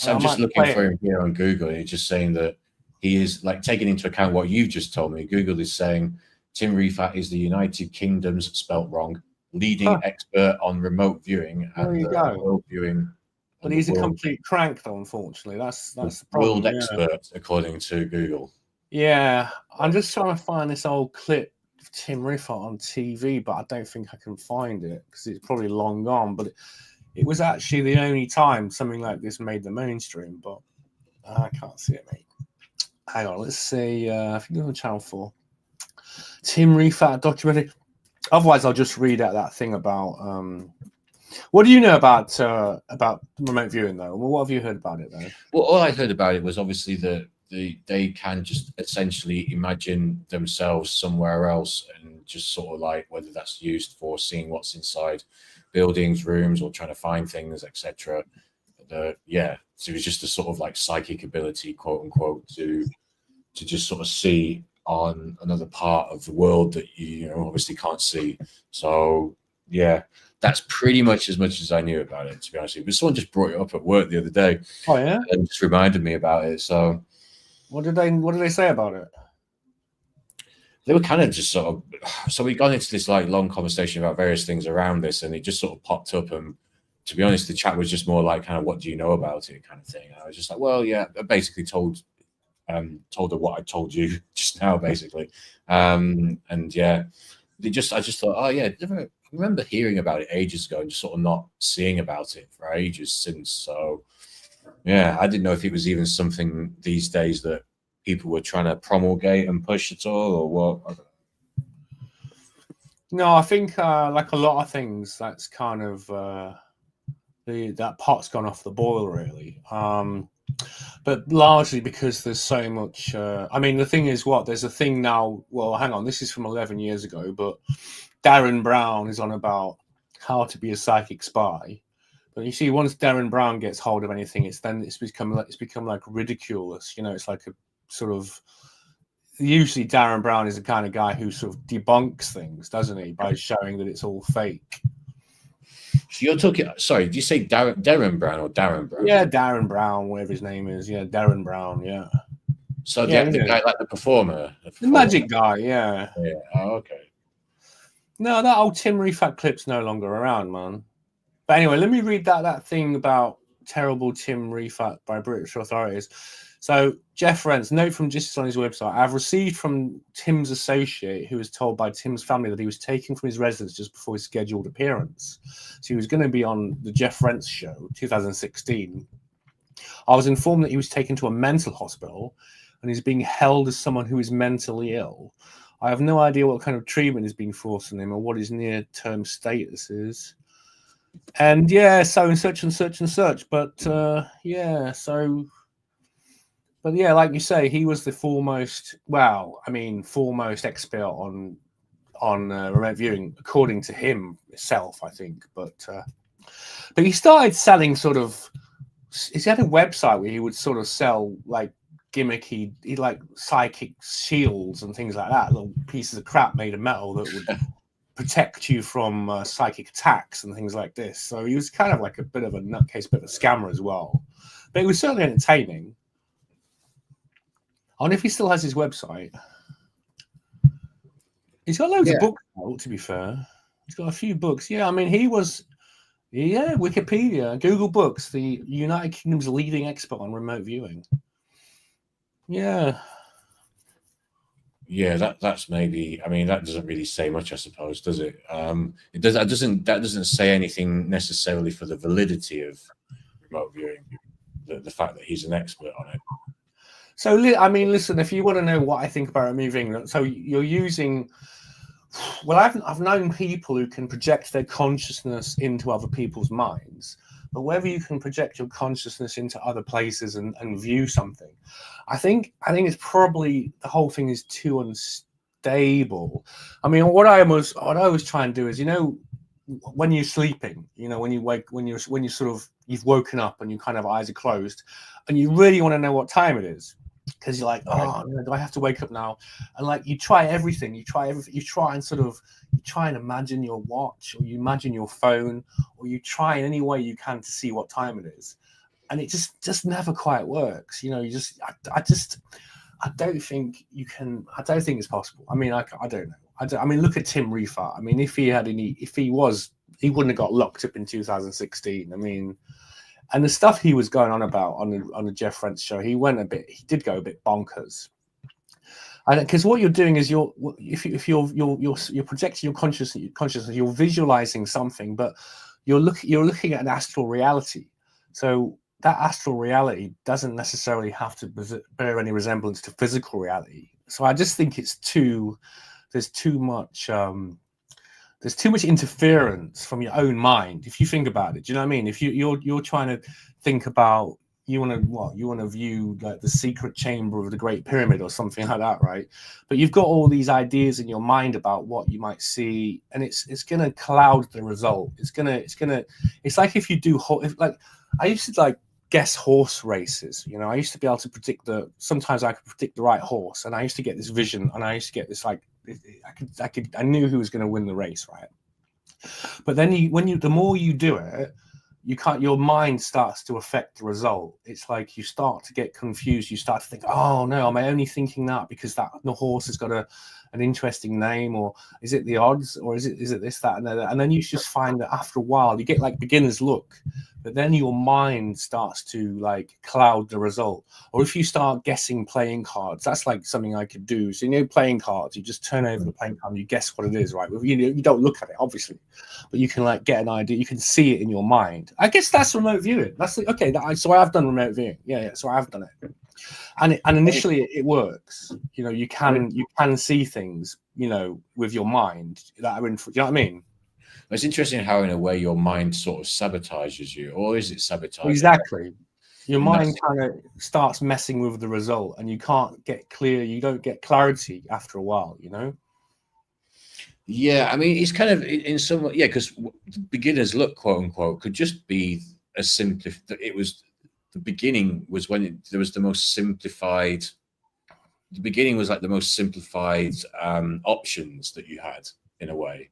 S2: I'm just looking for him here on Google. He's just saying that he is like taking into account what you've just told me. Google is saying Tim Riffat is the United Kingdom's spelt wrong leading expert on remote viewing and world viewing.
S1: But he's a complete crank, though. Unfortunately, that's the problem.
S2: World expert, according to Google.
S1: Yeah, I'm just trying to find this old clip of Tim Riffat on TV, but I don't think I can find it because it's probably long gone. But it was actually the only time something like this made the mainstream, but I can't see it, mate. Hang on, let's see. I think it's on Channel 4. Tim Riffat documentary. Otherwise, I'll just read out that thing about. What do you know about remote viewing, though? Well, what have you heard about it, though?
S2: Well, all I heard about it was obviously that they can just essentially imagine themselves somewhere else and just sort of like whether that's used for seeing what's inside buildings, rooms, or trying to find things, etc. Yeah, so it was just a sort of like psychic ability, quote unquote, to just sort of see on another part of the world that you obviously can't see. So yeah, that's pretty much as I knew about it, to be honest with you. But someone just brought it up at work the other day.
S1: Oh yeah,
S2: and just reminded me about it. So
S1: what did they say about it?
S2: They were kind of just sort of, so we got into this like long conversation about various things around this, and it just sort of popped up. And to be honest, the chat was just more like kind of, what do you know about it kind of thing. And I was just like, well, yeah, I basically told her what I told you just now, basically. And yeah, I just thought, oh yeah, I remember hearing about it ages ago and just sort of not seeing about it for ages since. So yeah, I didn't know if it was even something these days that people were trying to promulgate and push at all, or what? I don't know.
S1: No, I think like a lot of things, that's kind of that pot's gone off the boil, really. But largely because there's so much. I mean, the thing is, there's a thing now. Well, hang on, this is from 11 years ago, but Darren Brown is on about how to be a psychic spy. But you see, once Darren Brown gets hold of anything, it's become like ridiculous. It's like a sort of. Usually, Darren Brown is the kind of guy who sort of debunks things, doesn't he, by showing that it's all fake.
S2: So you're talking. Sorry, did you say Darren Brown or Darren Brown?
S1: Yeah, Darren Brown, whatever his name is. Yeah, Darren Brown. Yeah.
S2: So the guy, like the performer,
S1: the magic guy. Yeah.
S2: Yeah. Oh, okay.
S1: No, that old Tim Riffat clip's no longer around, man. But anyway, let me read that thing about terrible Tim Riffat by British authorities. So Jeff Rent's note from just on his website. I've received from Tim's associate, who was told by Tim's family that he was taken from his residence just before his scheduled appearance. So he was going to be on the Jeff Rent's show, 2016. I was informed that he was taken to a mental hospital and he's being held as someone who is mentally ill. I have no idea what kind of treatment is being forced on him or what his near-term status is. And yeah, so and such and such and such. But yeah, so... But yeah, like you say, he was the foremost expert on remote viewing, according to himself, I think. But he started selling sort of. He had a website where he would sort of sell like gimmicky, like psychic shields and things like that, little pieces of crap made of metal that would protect you from psychic attacks and things like this. So he was kind of like a bit of a nutcase, bit of a scammer as well. But it was certainly entertaining. I wonder if he still has his website. He's got loads of books out, to be fair. He's got a few books. Yeah, I mean, he was, Wikipedia, Google Books, the United Kingdom's leading expert on remote viewing. Yeah.
S2: Yeah, that's maybe. I mean, that doesn't really say much, I suppose, does it? It does. That doesn't say anything necessarily for the validity of remote viewing. The fact that he's an expert on it.
S1: So, I mean, listen. If you want to know what I think about remote viewing, so you're using. Well, I've known people who can project their consciousness into other people's minds, but whether you can project your consciousness into other places and view something, I think it's probably, the whole thing is too unstable. I mean, what I always try and do is, when you're sleeping, when you wake, when you're sort of, you've woken up and your kind of eyes are closed, and you really want to know what time it is. Because you're like, oh, do I have to wake up now? And like, you try everything. You try and imagine your watch, or you imagine your phone, or you try in any way you can to see what time it is, and it just never quite works. I don't think you can. I don't think it's possible. I mean, I don't know. I mean, look at Tim Riefart. I mean, if he wouldn't have got locked up in 2016. I mean. And the stuff he was going on about on the Jeff Rentz show, he did go a bit bonkers. And because what you're doing is you're projecting your consciousness, you're visualizing something, but you're looking at an astral reality. So that astral reality doesn't necessarily have to bear any resemblance to physical reality. So I just think there's too much. There's too much interference from your own mind. If you think about it, do you know what I mean? If you're trying to think about, you want to view like the secret chamber of the Great Pyramid or something like that, right? But you've got all these ideas in your mind about what you might see, and it's going to cloud the result. It's like if you do, like I used to like guess horse races. I used to be able to predict sometimes I could predict the right horse, and I used to get this vision, and I used to get this like, I knew who was going to win the race, right? But then the more you do it, your mind starts to affect the result. It's like you start to get confused. You start to think, oh no, am I only thinking that because the horse has got an interesting name, or is it the odds, or is it this, that, and that? And then you just find that after a while you get like beginner's luck, but then your mind starts to like cloud the result. Or if you start guessing playing cards, that's like something I could do. So playing cards, you just turn over the playing card and you guess what it is, right? You don't look at it obviously, but you can like get an idea. You can see it in your mind. I guess that's remote viewing. That's okay. So I have done remote viewing. Yeah. So I have done it. And initially it works. You can see things, with your mind that are in. You know what I mean?
S2: It's interesting how, in a way, your mind sort of sabotages you, or is it sabotaging?
S1: Exactly. Your mind kind of starts messing with the result, and you can't get clear. You don't get clarity after a while.
S2: Yeah, I mean, it's kind of in some way, because beginner's luck, quote unquote, could just be as simple. It was the beginning was when there was the most simplified. The beginning was like the most simplified options that you had in a way.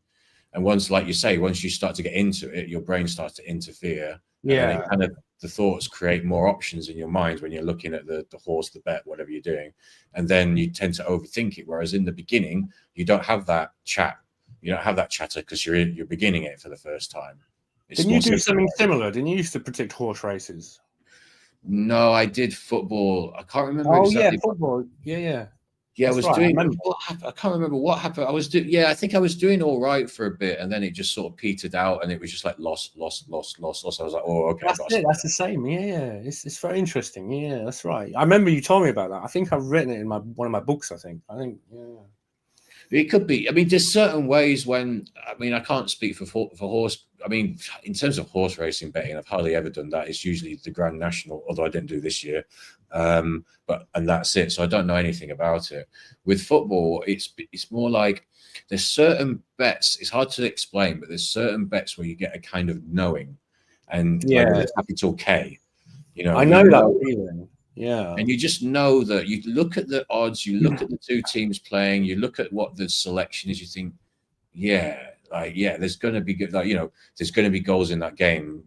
S2: And once, like you say, once you start to get into it, your brain starts to interfere.
S1: Yeah.
S2: And the thoughts create more options in your mind when you're looking at the horse, the bet, whatever you're doing. And then you tend to overthink it. Whereas in the beginning, you don't have that chat. You don't have that chatter because you're beginning it for the first time.
S1: Didn't you do something similar? Didn't you used to predict horse races?
S2: No, I did football. I can't remember.
S1: Oh,
S2: exactly.
S1: Yeah, football. Yeah.
S2: Yeah, I was doing. I can't remember what happened. I think I was doing all right for a bit, and then it just sort of petered out, and it was just like lost. I was like, oh, okay.
S1: That's it. That's the same. Yeah. It's very interesting. Yeah, that's right. I remember you told me about that. I think I've written it in one of my books. I think. Yeah.
S2: It could be. I mean, there's certain ways when. I mean, I can't speak for horse. I mean, in terms of horse racing betting, I've hardly ever done that. It's usually the Grand National, although I didn't do this year. And that's it. So I don't know anything about it. With football, it's more like there's certain bets. It's hard to explain, but there's certain bets where you get a kind of knowing, and like with a capital K.
S1: I know that feeling. Yeah.
S2: And you just know that you look at the odds, you look at the two teams playing, you look at what the selection is, you think, yeah, like, yeah, there's going to be good, like, there's going to be goals in that game,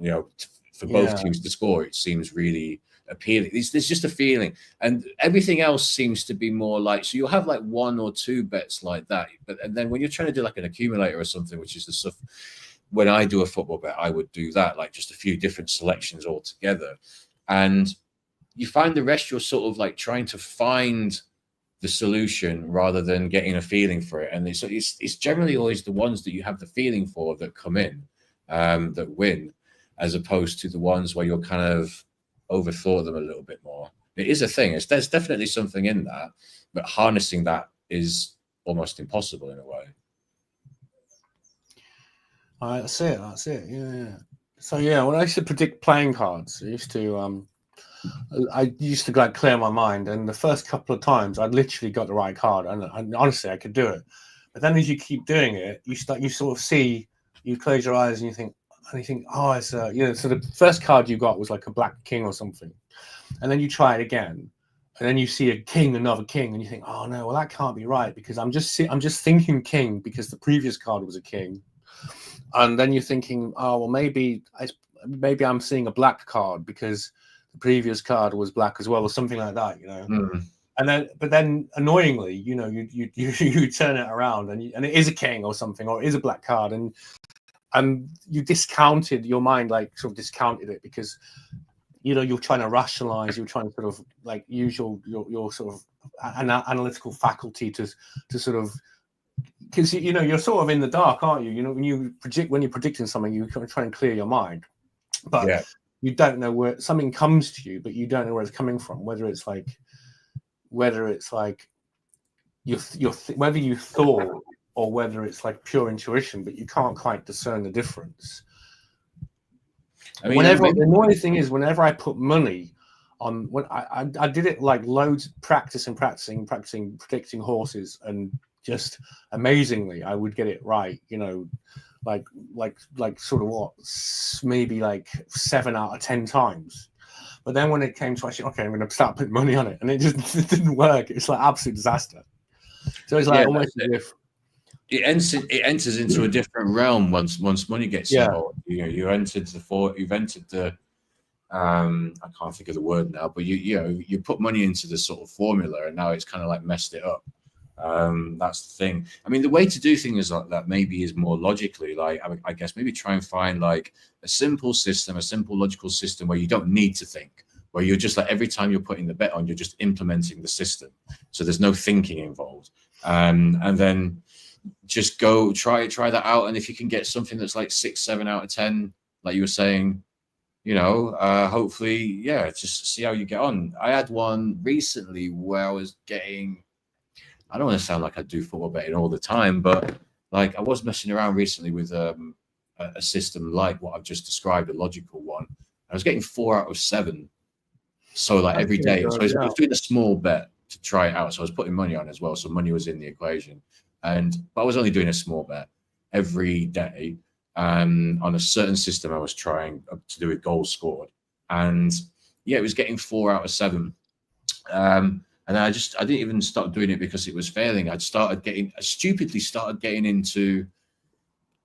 S2: for both teams to score. It seems really appealing. There's just a feeling, and everything else seems to be more like, so you'll have like 1 or 2 bets like that, and then when you're trying to do like an accumulator or something, which is the stuff when I do a football bet, I would do that, like just a few different selections all together, and you find the rest you're sort of like trying to find the solution rather than getting a feeling for it. And it's generally always the ones that you have the feeling for that come in, that win, as opposed to the ones where you're kind of overthought them a little bit more. It is a thing. There's definitely something in that, but harnessing that is almost impossible in a way.
S1: That's it. Yeah. So yeah, when I used to predict playing cards, I used to like clear my mind, and the first couple of times I'd literally got the right card, and honestly I could do it. But then as you keep doing it, you sort of see, you close your eyes and you think, oh, it's so the first card you got was like a black king or something, and then you try it again, and then you see a king, another king, and you think, oh no, well that can't be right, because I'm just thinking king because the previous card was a king. And then you're thinking, oh well, maybe I'm seeing a black card because the previous card was black as well, or something like that, But then annoyingly, you turn it around and it is a king or something, or it is a black card, and you discounted, your mind like sort of discounted it, because you're trying to rationalize, you're trying to sort of like use your sort of analytical faculty to sort of, because you're sort of in the dark, aren't you? When you're predicting something, you try and clear your mind, but you don't know where something comes to you, but you don't know where it's coming from. Whether it's like whether you thought, or whether it's like pure intuition, but you can't quite discern the difference. I mean, the annoying thing is, whenever I put money on, when I did it like loads, practicing predicting horses, and just amazingly I would get it right, like sort of what, maybe like 7 out of 10 times. But then when it came to actually, okay, I'm going to start putting money on it, and it just didn't work. It's like absolute disaster. So it's like almost as if
S2: it enters into a different realm once money gets involved. You've entered the I can't think of the word now, but you put money into the sort of formula, and now it's kind of like messed it up. That's the thing. I mean, the way to do things like that maybe is more logically, like I guess maybe try and find like a simple logical system where you don't need to think, where you're just like, every time you're putting the bet on, you're just implementing the system, so there's no thinking involved, and then just go try that out. And if you can get something that's like 6, 7 out of 10, like you were saying, hopefully, just see how you get on. I had one recently where I was getting, I don't want to sound like I do football betting all the time, but like I was messing around recently with a system like what I've just described, a logical one. I was getting 4 out of 7. So like every day. So I was doing a small bet to try it out. So I was putting money on as well. So money was in the equation. But I was only doing a small bet every day on a certain system I was trying to do with goals scored. And it was getting 4 out of 7. And I didn't even start doing it because it was failing. I stupidly started getting into,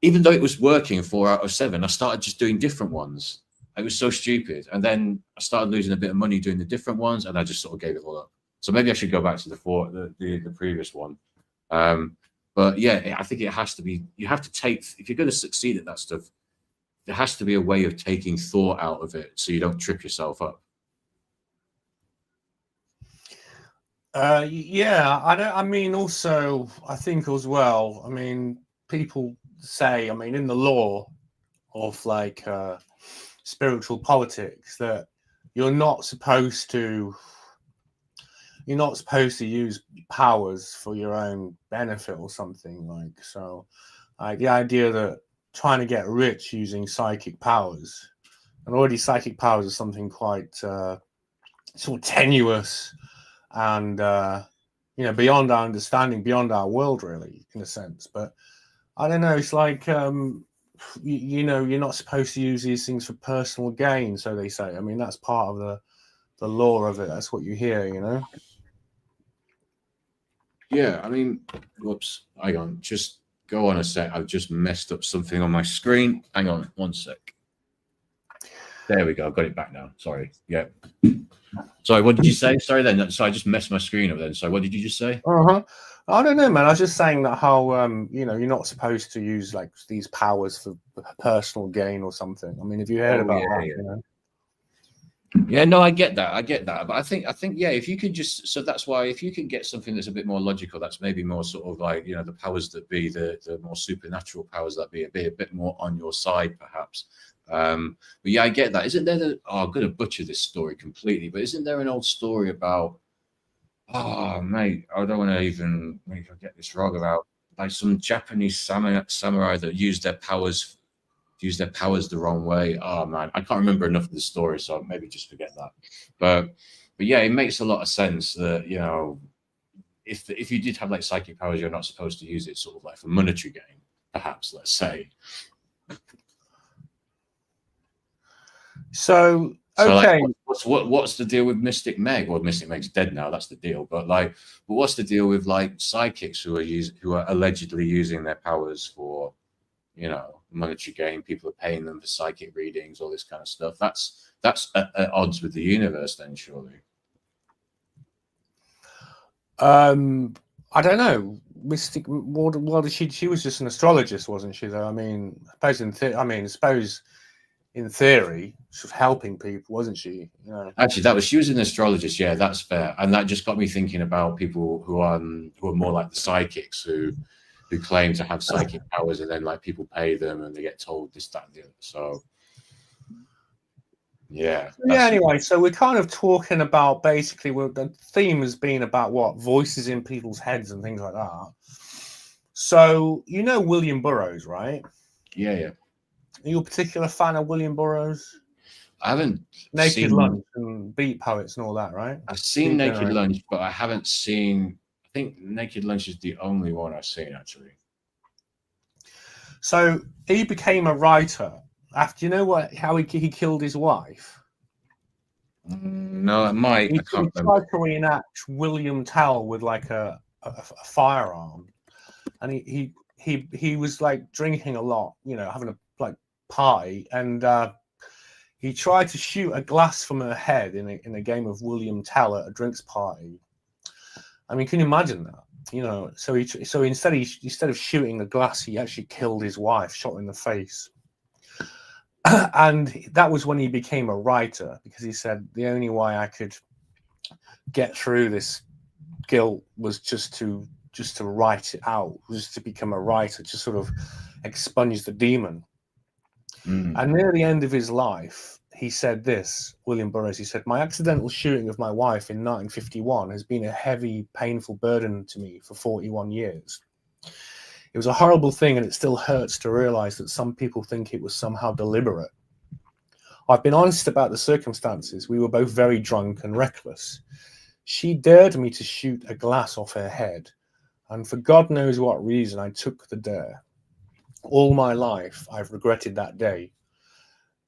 S2: even though it was working 4 out of 7, I started just doing different ones. It was so stupid. And then I started losing a bit of money doing the different ones, and I just sort of gave it all up. So maybe I should go back to the previous one. But I think it has to be, you have to take, if you're going to succeed at that stuff, there has to be a way of taking thought out of it so you don't trip yourself up.
S1: I mean, also, I think as well, I mean, people say, I mean, in the law of like spiritual politics, that you're not supposed to use powers for your own benefit or something, like, so like the idea that trying to get rich using psychic powers, and already psychic powers are something quite sort of tenuous and beyond our understanding, beyond our world, really, in a sense. But I don't know, it's like you're not supposed to use these things for personal gain, so they say. I mean, that's part of the law of it. That's what you hear,
S2: I mean, whoops, hang on, just Go on a sec. I've just messed up something on my screen. Hang on 1 sec. There we go. I've got it back now. Sorry. Yeah. Sorry, what did you say? Sorry then. So I just messed my screen up then. So what did you just say?
S1: I don't know, man. I was just saying that how you know, you're not supposed to use like these powers for personal gain or something. I mean, have you heard about that?
S2: Yeah.
S1: You know?
S2: Yeah, no, I get that. But I think, yeah, if you could just, so that's why if you can get something that's a bit more logical, that's maybe more sort of like, you know, the powers that be, the more supernatural powers that be a bit more on your side, perhaps. But yeah, I get that. Isn't there I'm going to butcher this story completely, but isn't there an old story about, oh, mate, I don't want to even make I get this wrong, about like some Japanese samurai that used their powers the wrong way. Oh man, I can't remember enough of the story, so maybe just forget that. But yeah, it makes a lot of sense that, you know, if you did have like psychic powers, you're not supposed to use it sort of like for monetary gain, perhaps, let's say.
S1: So okay,
S2: like, what's the deal with Mystic Meg? Well, Mystic Meg's dead now. That's the deal. But what's the deal with like psychics who are allegedly using their powers for, you know, monetary gain? People are paying them for psychic readings, all this kind of stuff. That's at odds with the universe, then, surely.
S1: I don't know. Mystic. Well, she was just an astrologist, wasn't she? Though I mean, I suppose in theory, she was helping people, wasn't she? You know?
S2: Actually, she was an astrologist. Yeah, that's fair. And that just got me thinking about people who are more like the psychics who claim to have psychic powers, and then like people pay them and they get told this, that, and the other. So yeah.
S1: Anyway, so we're kind of talking about basically the theme has been about what voices in people's heads and things like that. So you know William Burroughs, right?
S2: Yeah.
S1: Are you a particular fan of William Burroughs?
S2: I haven't
S1: Naked Lunch and Beat Poets and all that, right?
S2: I've seen Naked Lunch, but I haven't seen. I think Naked Lunch is the only one I've seen, actually.
S1: So he became a writer after, you know how he killed his wife?
S2: No, it might.
S1: He tried to reenact William Tell with like a firearm, and he was like drinking a lot, you know, having a like party, and he tried to shoot a glass from her head in a game of William Tell at a drinks party. I mean, can you imagine that? You know, so instead of shooting the glass, he actually killed his wife, shot her in the face. And that was when he became a writer, because he said the only way I could get through this guilt was just to write it out, was to become a writer, just sort of expunge the demon. And near the end of his life, he said this, William Burroughs, he said, "My accidental shooting of my wife in 1951 has been a heavy, painful burden to me for 41 years. It was a horrible thing, and it still hurts to realize that some people think it was somehow deliberate. I've been honest about the circumstances. We were both very drunk and reckless. She dared me to shoot a glass off her head, and for God knows what reason, I took the dare. All my life, I've regretted that day.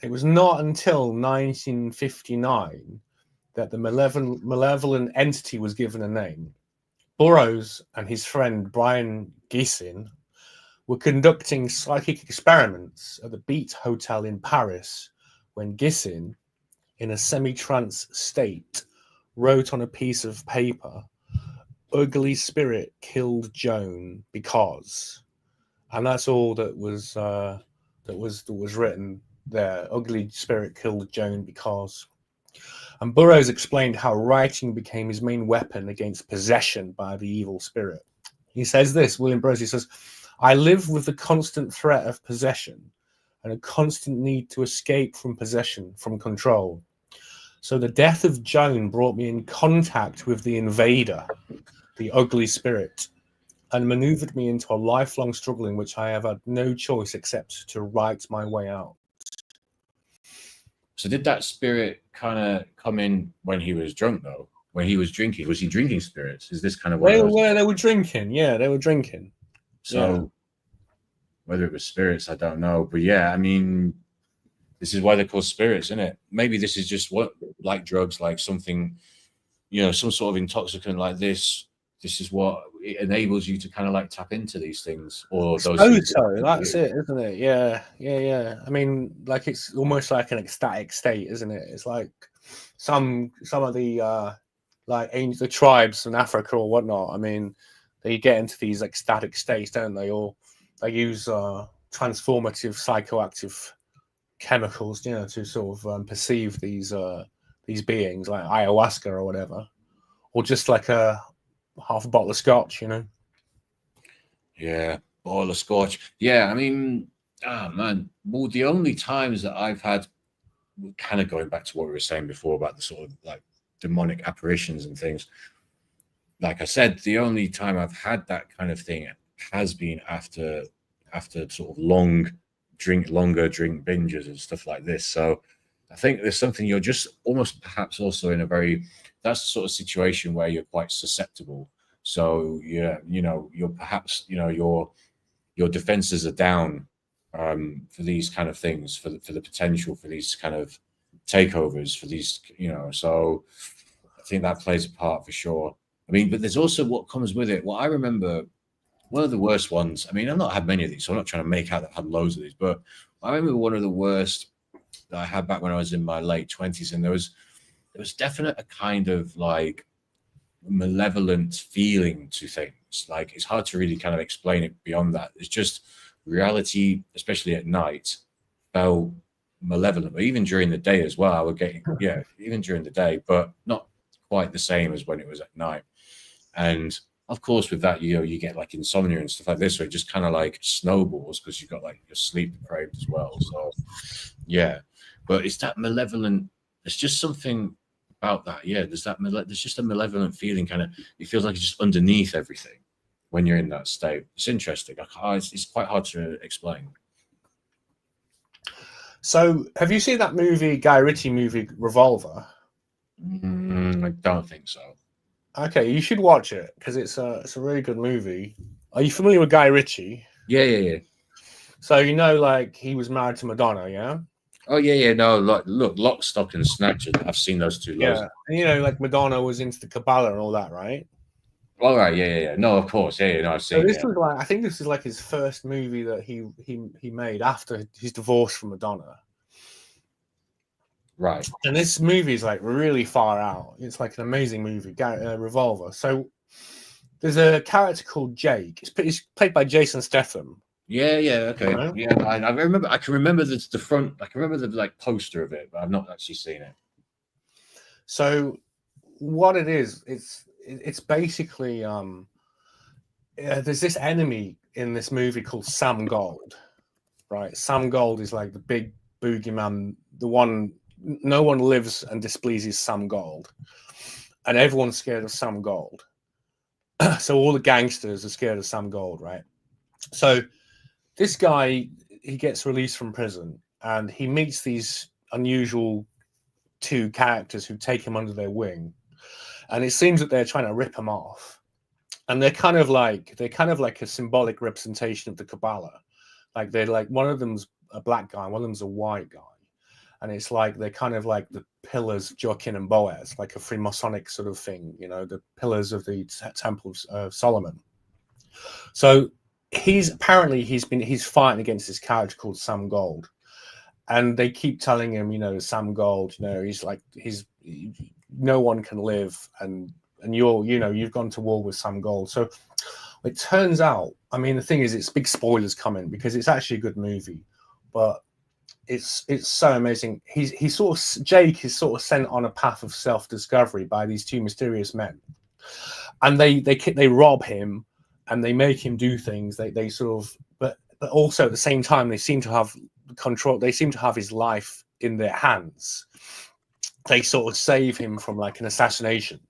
S1: It was not until 1959 that the malevolent entity was given a name. Burroughs and his friend Brian Geesin were conducting psychic experiments at the Beat Hotel in Paris when Geesin, in a semi-trance state, wrote on a piece of paper, "Ugly spirit killed Joan because," and that's all that was written there. Ugly spirit killed Joan because. And Burroughs explained how writing became his main weapon against possession by the evil spirit. He says this, William Burroughs, he says, "I live with the constant threat of possession and a constant need to escape from possession, from control. So the death of Joan brought me in contact with the invader, the ugly spirit, and maneuvered me into a lifelong struggle in which I have had no choice except to write my way out."
S2: So did that spirit kind of come in when he was drunk, though? When he was drinking? Was he drinking spirits? Is this kind of
S1: they were drinking? Yeah, they were drinking.
S2: So whether it was spirits, I don't know. But yeah, I mean, this is why they're called spirits, isn't it? Maybe this is just what, like drugs, like something, you know, some sort of intoxicant like this. This is what it enables you to kind of like tap into these things, or those
S1: Oh,
S2: things.
S1: so that's it, isn't it? Yeah. I mean, like it's almost like an ecstatic state, isn't it? It's like some of the like the tribes in Africa or whatnot. I mean, they get into these ecstatic states, don't they? Or they use transformative psychoactive chemicals, to sort of perceive these beings, like ayahuasca or whatever, or just like a half a bottle of scotch,
S2: Yeah, bottle of scotch. Yeah, I mean, man. Well, the only times that I've had, kind of going back to what we were saying before about the sort of like demonic apparitions and things. Like I said, the only time I've had that kind of thing has been after sort of longer drink binges and stuff like this. So I think there's something, you're just almost perhaps also in that's the sort of situation where you're quite susceptible. So yeah, you're perhaps, your defenses are down for these kind of things, for the potential for these kind of takeovers, for these, so I think that plays a part for sure. I mean, but there's also what comes with it. Well, I remember one of the worst ones. I mean, I've not had many of these, so I'm not trying to make out that I've had loads of these, but I remember one of the worst that I had back when I was in my late 20s, and there was definite a kind of like malevolent feeling to things. Like, it's hard to really kind of explain it beyond that. It's just reality, especially at night, felt malevolent. But even during the day as well, I would get, even during the day, but not quite the same as when it was at night. And of course, with that, you get like insomnia and stuff like this, so it just kind of like snowballs because you've got like your sleep deprived as well. So yeah, but it's that malevolent. It's just something about that. Yeah, there's just a malevolent feeling. Kind of, it feels like it's just underneath everything when you're in that state. It's interesting. It's quite hard to explain.
S1: So, have you seen that movie, Guy Ritchie movie, Revolver?
S2: I don't think so.
S1: Okay, you should watch it because it's a really good movie. Are you familiar with Guy Ritchie?
S2: Yeah.
S1: So like he was married to Madonna, yeah.
S2: Oh yeah. No, look, Lock, Stock, and Snatcher. I've seen those two.
S1: Yeah, and like Madonna was into the Kabbalah and all that, right?
S2: All right, yeah. No, of course, yeah. No, I've seen.
S1: So this was like, I think this is like his first movie that he made after his divorce from Madonna.
S2: Right.
S1: And this movie is like really far out. It's like an amazing movie, Revolver. So there's a character called Jake. It's played by Jason Statham.
S2: Yeah, okay. You know? Yeah, I remember. I can remember the front. I can remember the like poster of it, but I've not actually seen it.
S1: So what it is, it's basically there's this enemy in this movie called Sam Gold, right? Sam Gold is like the big boogeyman, the one no one lives and displeases Sam Gold, and everyone's scared of Sam Gold. So all the gangsters are scared of Sam Gold, right? So this guy, he gets released from prison and he meets these unusual two characters who take him under their wing, and it seems that they're trying to rip him off, and they're kind of like a symbolic representation of the Kabbalah. Like they're like, one of them's a black guy, one of them's a white guy, and it's like they're kind of like the pillars of Joachim and Boaz, like a Freemasonic sort of thing, the pillars of the Temple of Solomon. So he's fighting against this character called Sam Gold, and they keep telling him, Sam Gold, he's no one can live, and you've gone to war with Sam Gold. So it turns out, I mean, the thing is, it's big spoilers coming because it's actually a good movie, but it's so amazing. Jake is sort of sent on a path of self-discovery by these two mysterious men, and they rob him and they make him do things. They sort of, but also at the same time they seem to have control. They seem to have his life in their hands. They sort of save him from like an assassination.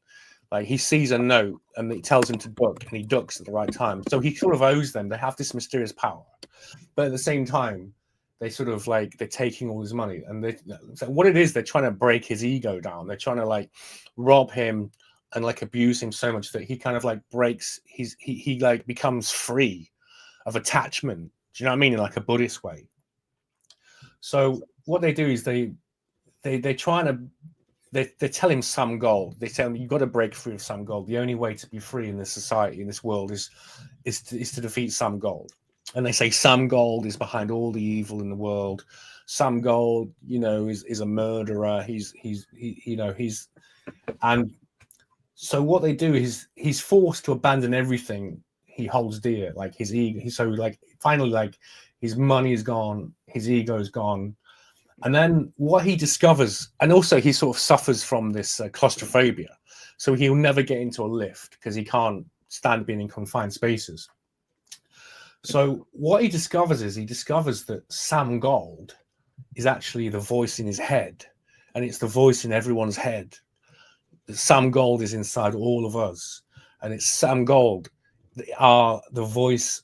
S1: Like he sees a note and it tells him to duck, and he ducks at the right time. So he sort of owes them. They have this mysterious power, but at the same time, they sort of like they're taking all his money. And so what it is, they're trying to break his ego down. They're trying to like rob him and like abuse him so much that he kind of like breaks he like becomes free of attachment. Do you know what I mean? In like a Buddhist way. So what they do is they're trying to they tell him some gold. They tell him, you've got to break free of some gold. The only way to be free in this society, in this world, is to defeat some gold. And they say some gold is behind all the evil in the world. Some gold, is a murderer. And so what they do is he's forced to abandon everything he holds dear, like his ego. So like finally, like his money is gone, his ego is gone. And then what he discovers, and also he sort of suffers from this claustrophobia. So he'll never get into a lift because he can't stand being in confined spaces. So what he discovers that Sam Gold is actually the voice in his head. And it's the voice in everyone's head. Sam Gold is inside all of us. And it's Sam Gold are a voice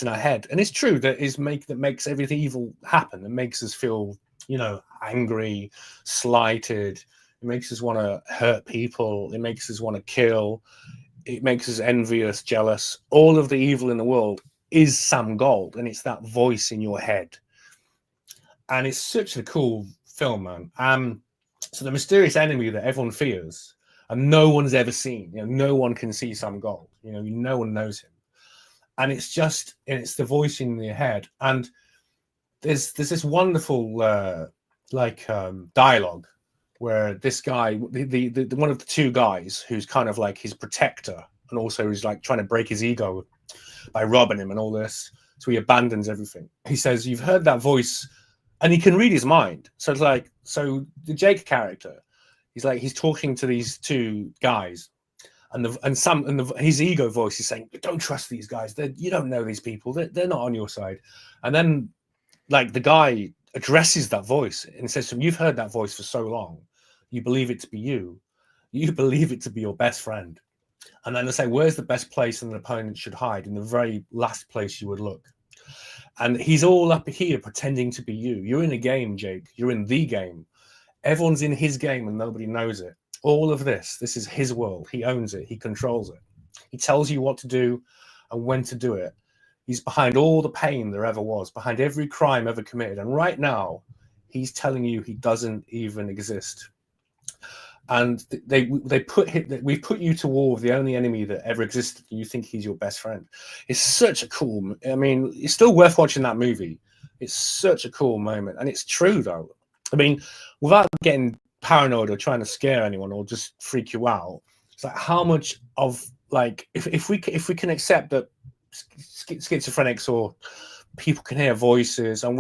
S1: in our head. And it's true that makes everything evil happen. It makes us feel angry, slighted. It makes us want to hurt people. It makes us want to kill. It makes us envious, jealous. All of the evil in the world is Sam Gold, and it's that voice in your head. And it's such a cool film, man. So the mysterious enemy that everyone fears and no one's ever seen, no one can see Sam Gold. No one knows him. And it's the voice in your head. And there's this wonderful dialogue where this guy, the one of the two guys who's kind of like his protector, and also is like trying to break his ego by robbing him and all this. So he abandons everything. He says, "You've heard that voice," and he can read his mind. So it's like, so the Jake character, he's talking to these two guys, and his ego voice is saying, "Don't trust these guys. You don't know these people. They're not on your side." And then like the guy addresses that voice and says to him, "You've heard that voice for so long. You believe it to be you. You believe it to be your best friend." And then they say, "Where's the best place an opponent should hide?" "In the very last place you would look." And he's all up here pretending to be you. You're in a game, Jake. You're in the game. Everyone's in his game and nobody knows it. All of this is his world. He owns it. He controls it. He tells you what to do and when to do it. He's behind all the pain there ever was, behind every crime ever committed. And right now, he's telling you he doesn't even exist. And we've put you to war with the only enemy that ever existed. And you think he's your best friend. It's such a cool. I mean, it's still worth watching that movie. It's such a cool moment, and it's true though. I mean, without getting paranoid or trying to scare anyone or just freak you out, it's like how much of like if we can accept that schizophrenics or people can hear voices, and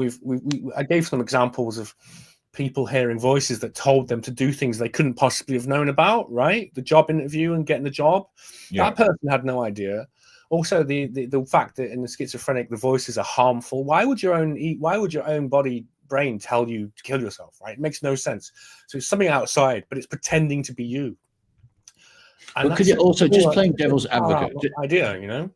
S1: I gave some examples of people hearing voices that told them to do things they couldn't possibly have known about, right? The job interview and getting the job. Yeah. That person had no idea. Also, the fact that in the schizophrenic the voices are harmful. Why would your own brain tell you to kill yourself, right? It makes no sense. So it's something outside, but it's pretending to be you.
S2: And could you also just playing devil's advocate
S1: idea,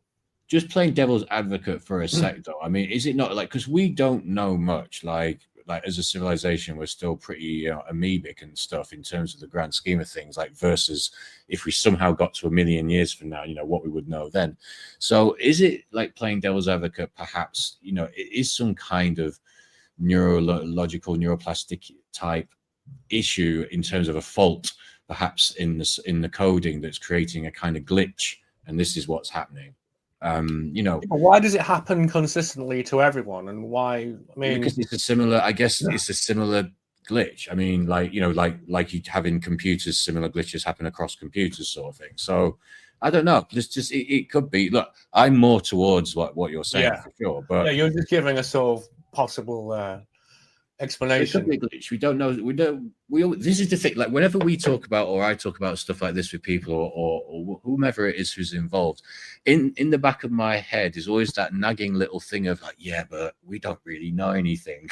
S2: just playing devil's advocate for a sec though? I mean, is it not like, because we don't know much, like as a civilization we're still pretty amoebic and stuff in terms of the grand scheme of things, like versus if we somehow got to 1 million years from now, what we would know then. So is it like playing devil's advocate, perhaps it is some kind of neurological neuroplastic type issue in terms of a fault perhaps in the coding that's creating a kind of glitch, and this is what's happening?
S1: Why does it happen consistently to everyone, and why? I mean,
S2: because it's a similar, I guess, it's a similar glitch. I mean, like you have in computers, similar glitches happen across computers, sort of thing. So I don't know. It could be. Look, I'm more towards what you're saying, for sure. But
S1: yeah, you're just giving a sort of possible explanation.
S2: It could be a glitch. We don't know. This is the thing. Like whenever we talk about, or I talk about stuff like this with people, or whomever it is who's involved, in the back of my head is always that nagging little thing of like, yeah, but we don't really know anything.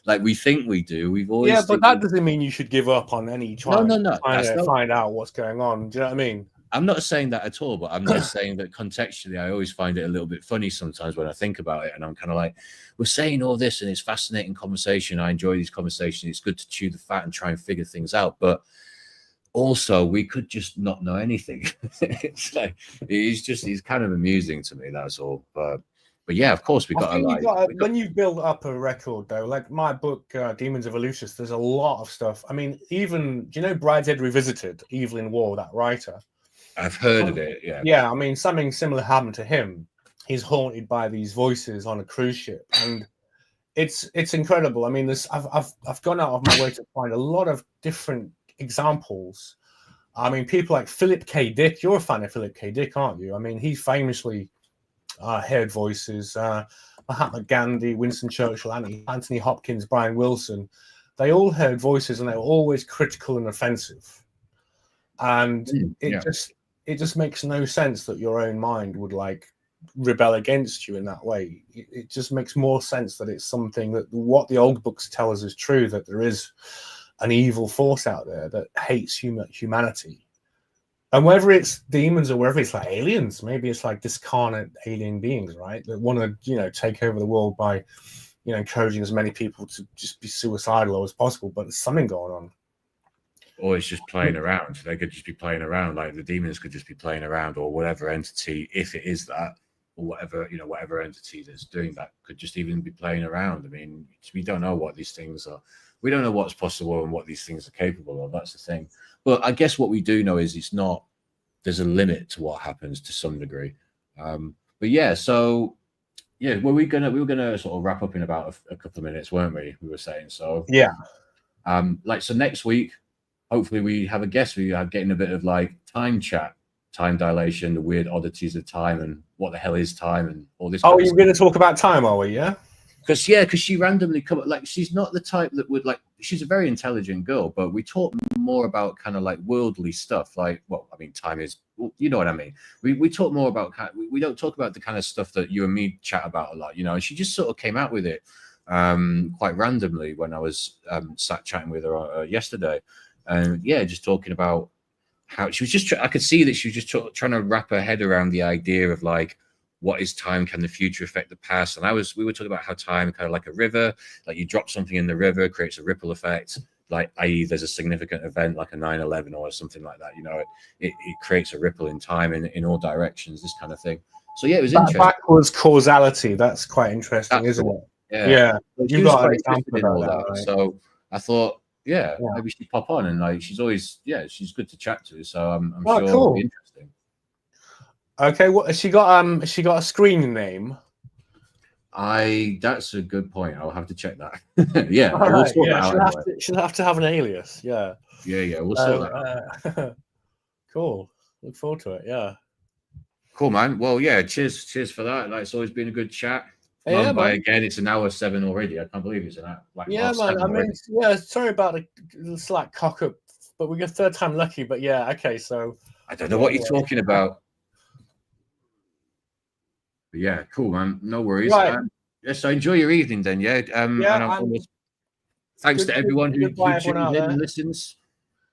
S2: Like we think we do. We've always
S1: but that doesn't mean you should give up on any trying to find out what's going on. Do you know what I mean?
S2: I'm not saying that at all, but I'm just saying that contextually, I always find it a little bit funny sometimes when I think about it. And I'm kind of like, we're saying all this and it's fascinating conversation. I enjoy these conversations. It's good to chew the fat and try and figure things out. But also, we could just not know anything. It's kind of amusing to me. That's all. But But yeah, of course, we got to like
S1: when you build up a record though, like my book, Demons of Lucius, there's a lot of stuff. I mean, even do you know Brideshead Revisited, Evelyn Waugh, that writer?
S2: I've heard of it. Yeah.
S1: Yeah, I mean, something similar happened to him. He's haunted by these voices on a cruise ship, and it's incredible. I mean, I've gone out of my way to find a lot of different examples. I mean, people like Philip K. Dick. You're a fan of Philip K. Dick, aren't you? I mean, he famously heard voices. Mahatma Gandhi, Winston Churchill, Anthony Hopkins, Brian Wilson. They all heard voices, and they were always critical and offensive. And it just makes no sense that your own mind would like rebel against you in that way. It just makes more sense that it's something that what the old books tell us is true, that there is an evil force out there that hates humanity. And whether it's demons or whether it's like aliens, maybe it's like discarnate alien beings, right? That want to, you know, take over the world by, you know, encouraging as many people to just be suicidal as possible. But there's something going on.
S2: Or it's just playing around. They could just be playing around, like the demons could just be playing around, or whatever entity, if it is that, or whatever, you know, whatever entity that's doing that could just even be playing around. I mean, we don't know what these things are. We don't know what's possible and what these things are capable of. That's the thing. But I guess what we do know is there's a limit to what happens to some degree. But yeah, so yeah, we were gonna sort of wrap up in about a couple of minutes, weren't we? We were saying so.
S1: Yeah.
S2: So next week, hopefully we have a guest. We are getting a bit of like time chat, time dilation, the weird oddities of time, and what the hell is time, and all this.
S1: Oh, you're going to talk about time, are we? Yeah.
S2: Because she randomly come up, like she's not the type that would like. She's a very intelligent girl, but we talk more about kind of like worldly stuff. Like, well, I mean, time is, you know what I mean. We talk more about. We don't talk about the kind of stuff that you and me chat about a lot, you know. And she just sort of came out with it quite randomly when I was sat chatting with her yesterday, and yeah, just talking about how she was just. I could see that she was just trying to wrap her head around the idea of like, what is time? Can the future affect the past? And we were talking about how time kind of like a river, like you drop something in the river, creates a ripple effect, like i.e. there's a significant event like a 9/11 or something like that, you know, it creates a ripple in time in all directions, this kind of thing. So yeah, it was interesting.
S1: Backwards causality, that's quite interesting, isn't it?
S2: Yeah. You've got an example in all that. Right? So I thought, maybe she'd pop on, and like she's always, she's good to chat to, so I'm sure it'll be interesting.
S1: Okay, what has she got? Has she got a screen name?
S2: That's a good point. I'll have to check that. Yeah, we'll sort that out.
S1: She'll have to have an alias. Yeah.
S2: Yeah, we'll sort that out.
S1: Cool. Look forward to it. Yeah.
S2: Cool, man. Well, yeah. Cheers for that. Like, it's always been a good chat. Again, it's an hour 7 already. I can't believe it's an hour. Like,
S1: man. I mean, sorry about the slight cock up, but we got third time lucky. But yeah, okay. So
S2: I don't know what you're talking about. But yeah, cool, man. No worries.
S1: Right.
S2: So enjoy your evening then. Yeah. Thanks to everyone who tunes in and listens.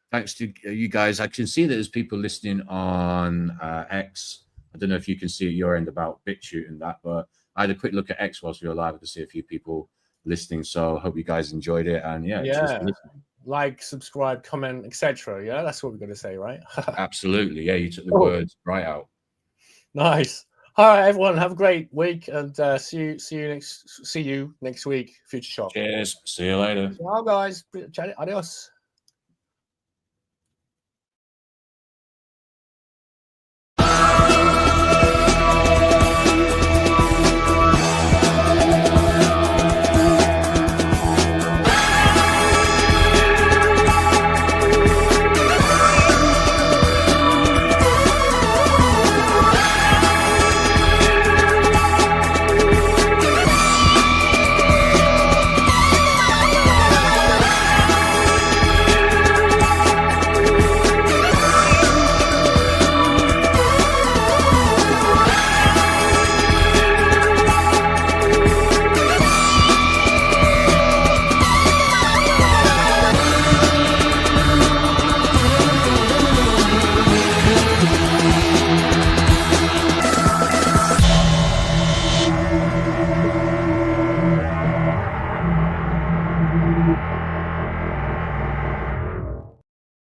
S2: Thanks to you guys. I can see that there's people listening on X. I don't know if you can see at your end about BitChute and that, but I had a quick look at X whilst we were live to see a few people listening. So I hope you guys enjoyed it. And
S1: like, subscribe, comment, etc. Yeah, that's what we're going to say, right?
S2: Absolutely. Yeah, you took the words right out.
S1: Nice. All right, everyone. Have a great week, and see you next week. Future Shock.
S2: Cheers. See you later.
S1: Ciao, guys. Adios.